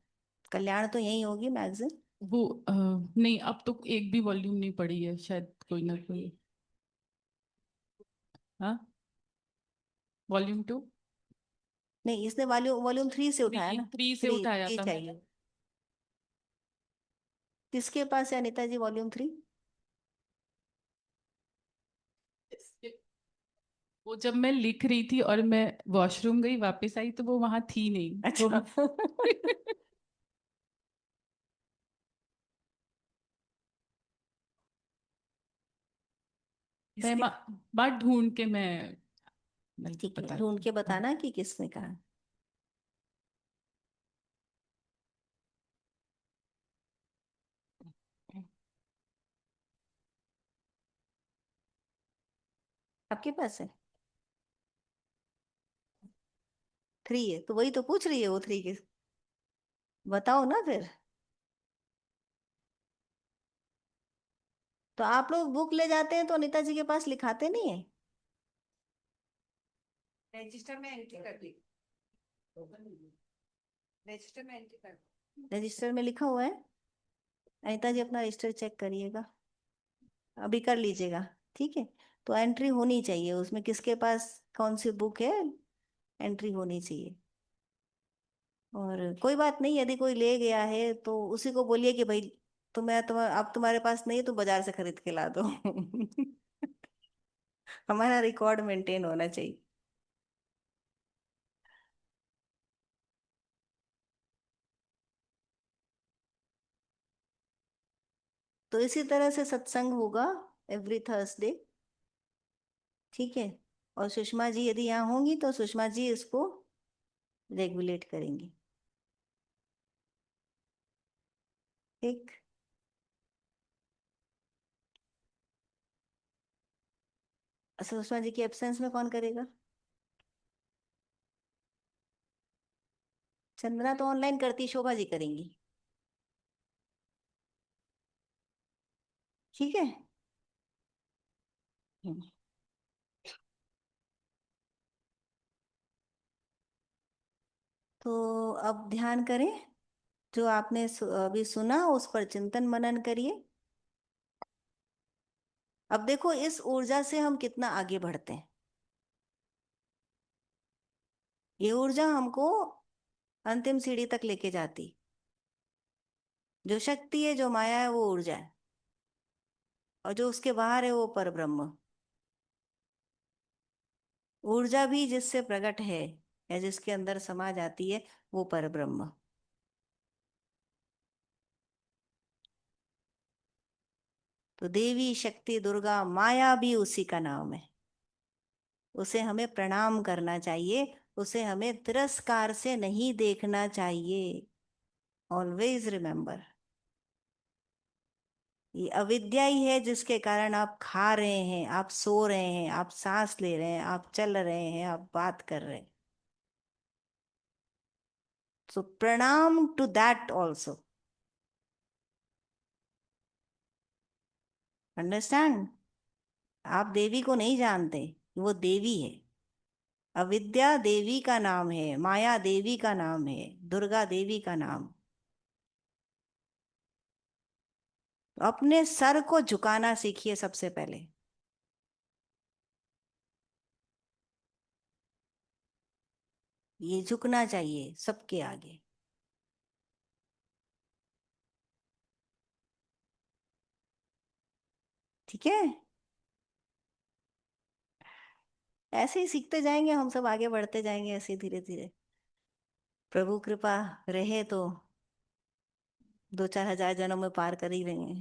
Speaker 1: कल्याण तो यही होगी मैगजीन।
Speaker 17: वो नहीं, अब तो एक भी वॉल्यूम नहीं पड़ी है शायद, कोई ना कोई। हाँ, वॉल्यूम 2
Speaker 1: नहीं, इसने वॉल्यूम वॉल्यूम 3 से उठाया ना।
Speaker 17: 3 से
Speaker 1: 3
Speaker 17: उठाया
Speaker 1: 3
Speaker 17: था।
Speaker 1: चाहिए। किसके पास है अनिता जी वॉल्यूम 3?
Speaker 17: वो जब मैं लिख रही थी और मैं वॉशरूम गई, वापस आई तो वो वहां थी नहीं।
Speaker 1: अच्छा।
Speaker 17: मैं बात ढूंढ के मैं
Speaker 1: ठीक है,
Speaker 17: बता।
Speaker 1: ढूंढ के बताना कि किसने कहा। आपके पास है? 3 है, तो वही तो पूछ रही है वो 3 के। बताओ ना फिर। तो आप लोग बुक ले जाते हैं तो अनिता जी के पास लिखाते नहीं है?
Speaker 14: रजिस्टर में एंट्री कर दी, रजिस्टर में एंट्री कर दी।
Speaker 1: रजिस्टर में लिखा हुआ है? अनिता जी अपना रजिस्टर चेक करिएगा, अभी कर लीजिएगा, ठीक है। तो एंट्री होनी चाहिए उसमें, किसके पास कौन सी बुक है, एंट्री होनी चाहिए। और कोई बात नहीं, यदि कोई ले गया है तो उसी को बोलिए कि भाई अब तुम्हारे पास नहीं है तो बाजार से खरीद के ला दो। हमारा रिकॉर्ड मेंटेन होना चाहिए। तो इसी तरह से सत्संग होगा एवरी थर्सडे, ठीक है। और सुषमा जी यदि यहाँ होंगी तो सुषमा जी इसको रेगुलेट करेंगी, ठीक। सुषमा जी की एब्सेंस में कौन करेगा? चंदना तो ऑनलाइन करती, शोभा जी करेंगी, ठीक है। हम्म। तो अब ध्यान करें, जो आपने अभी सुना उस पर चिंतन मनन करिए। अब देखो इस ऊर्जा से हम कितना आगे बढ़ते हैं। ये ऊर्जा हमको अंतिम सीढ़ी तक लेके जाती। जो शक्ति है, जो माया है, वो ऊर्जा है। और जो उसके बाहर है वो पर ब्रह्म। ऊर्जा भी जिससे प्रकट है या जिसके अंदर समा जाती है वो पर ब्रह्म। तो देवी, शक्ति, दुर्गा, माया भी उसी का नाम है। उसे हमें प्रणाम करना चाहिए, उसे हमें तिरस्कार से नहीं देखना चाहिए। ऑलवेज रिमेम्बर, ये अविद्या ही है जिसके कारण आप खा रहे हैं, आप सो रहे हैं, आप सांस ले रहे हैं, आप चल रहे हैं, आप बात कर रहे हैं। सो प्रणाम टू दैट ऑल्सो। अंडरस्टैंड? आप देवी को नहीं जानते, वो देवी है। अविद्या देवी का नाम है, माया देवी का नाम है, दुर्गा देवी का नाम। तो अपने सर को झुकाना सीखिए सबसे पहले। ये झुकना चाहिए सबके आगे, ठीक है। ऐसे ही सीखते जाएंगे हम सब, आगे बढ़ते जाएंगे ऐसे धीरे धीरे। प्रभु कृपा रहे तो 2-4 हजार जन्म में पार कर ही लेंगे।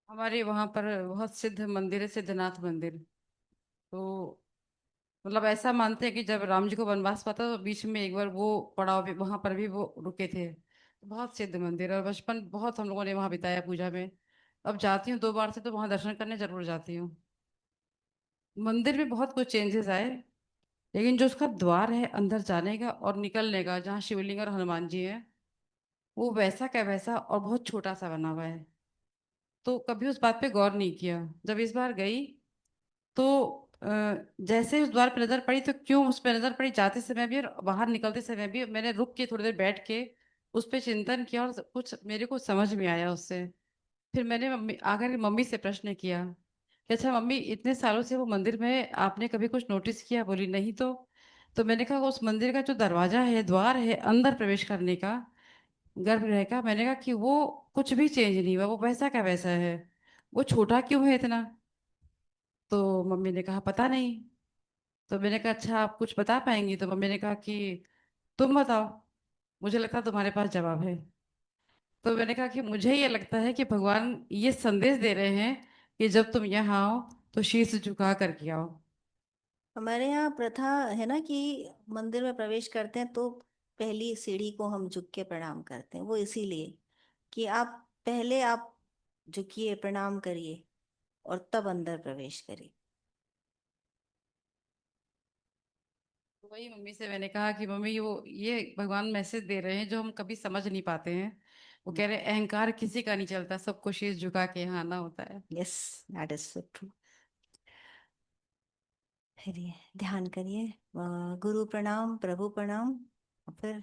Speaker 2: हमारे वहाँ पर बहुत सिद्ध मंदिर है, सिद्धनाथ मंदिर। तो मतलब ऐसा मानते हैं कि जब राम जी को वनवास पड़ा तो बीच में एक बार वो पड़ाव भी, वहां पर भी वो रुके थे। तो बहुत सिद्ध मंदिर है और बचपन बहुत हम लोगों ने वहां बिताया पूजा में। अब जाती हूँ 2 बार से, तो वहां दर्शन करने जरूर जाती हूँ। मंदिर में बहुत कुछ चेंजेस आए, लेकिन जो उसका द्वार है अंदर जाने का और निकलने का, जहाँ शिवलिंग और हनुमान जी है, वो वैसा का वैसा और बहुत छोटा सा बना हुआ है। तो कभी उस बात पे गौर नहीं किया। जब इस बार गई तो जैसे ही उस द्वार पर नजर पड़ी, तो क्यों उस पर नजर पड़ी, जाते समय भी और बाहर निकलते समय भी मैंने रुक के थोड़ी देर बैठ के उस पर चिंतन किया और कुछ मेरे को समझ में आया उससे। फिर मैंने मम्मी आकर मम्मी से प्रश्न किया कि अच्छा मम्मी, इतने सालों से वो मंदिर में आपने कभी कुछ नोटिस किया? बोली नहीं। तो मैंने कहा उस मंदिर का जो दरवाजा है, द्वार है अंदर प्रवेश करने का, गर्भगृह का, मैंने कहा कि वो कुछ भी चेंज नहीं हुआ, वो वैसा का वैसा है। वो छोटा क्यों है इतना? तो मम्मी ने कहा पता नहीं। तो मैंने कहा अच्छा आप कुछ बता पाएंगी? तो मम्मी ने कहा कि तुम बताओ, मुझे लगता है तुम्हारे पास जवाब है। तो मैंने कहा कि मुझे ये लगता है कि भगवान ये संदेश दे रहे हैं कि जब तुम यहाँ आओ तो शीश झुका करके आओ।
Speaker 1: हमारे यहाँ प्रथा है ना कि मंदिर में प्रवेश करते हैं तो पहली सीढ़ी को हम झुक के प्रणाम करते हैं। वो इसीलिए कि आप पहले आप झुकिए, प्रणाम करिए और तब अंदर प्रवेश करिए।
Speaker 2: वही मम्मी से मैंने कहा कि मम्मी वो ये भगवान मैसेज दे रहे हैं जो हम कभी समझ नहीं पाते हैं। वो कह रहे हैं अहंकार किसी का नहीं चलता, सबको शीश झुका के यहाँ आना होता है।
Speaker 1: Yes, that is so true. फिर ये ध्यान करिए, गुरु प्रणाम, प्रभु प्रणाम, और फिर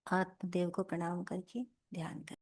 Speaker 1: आत्मदेव को प्रणाम करके ध्यान करिए।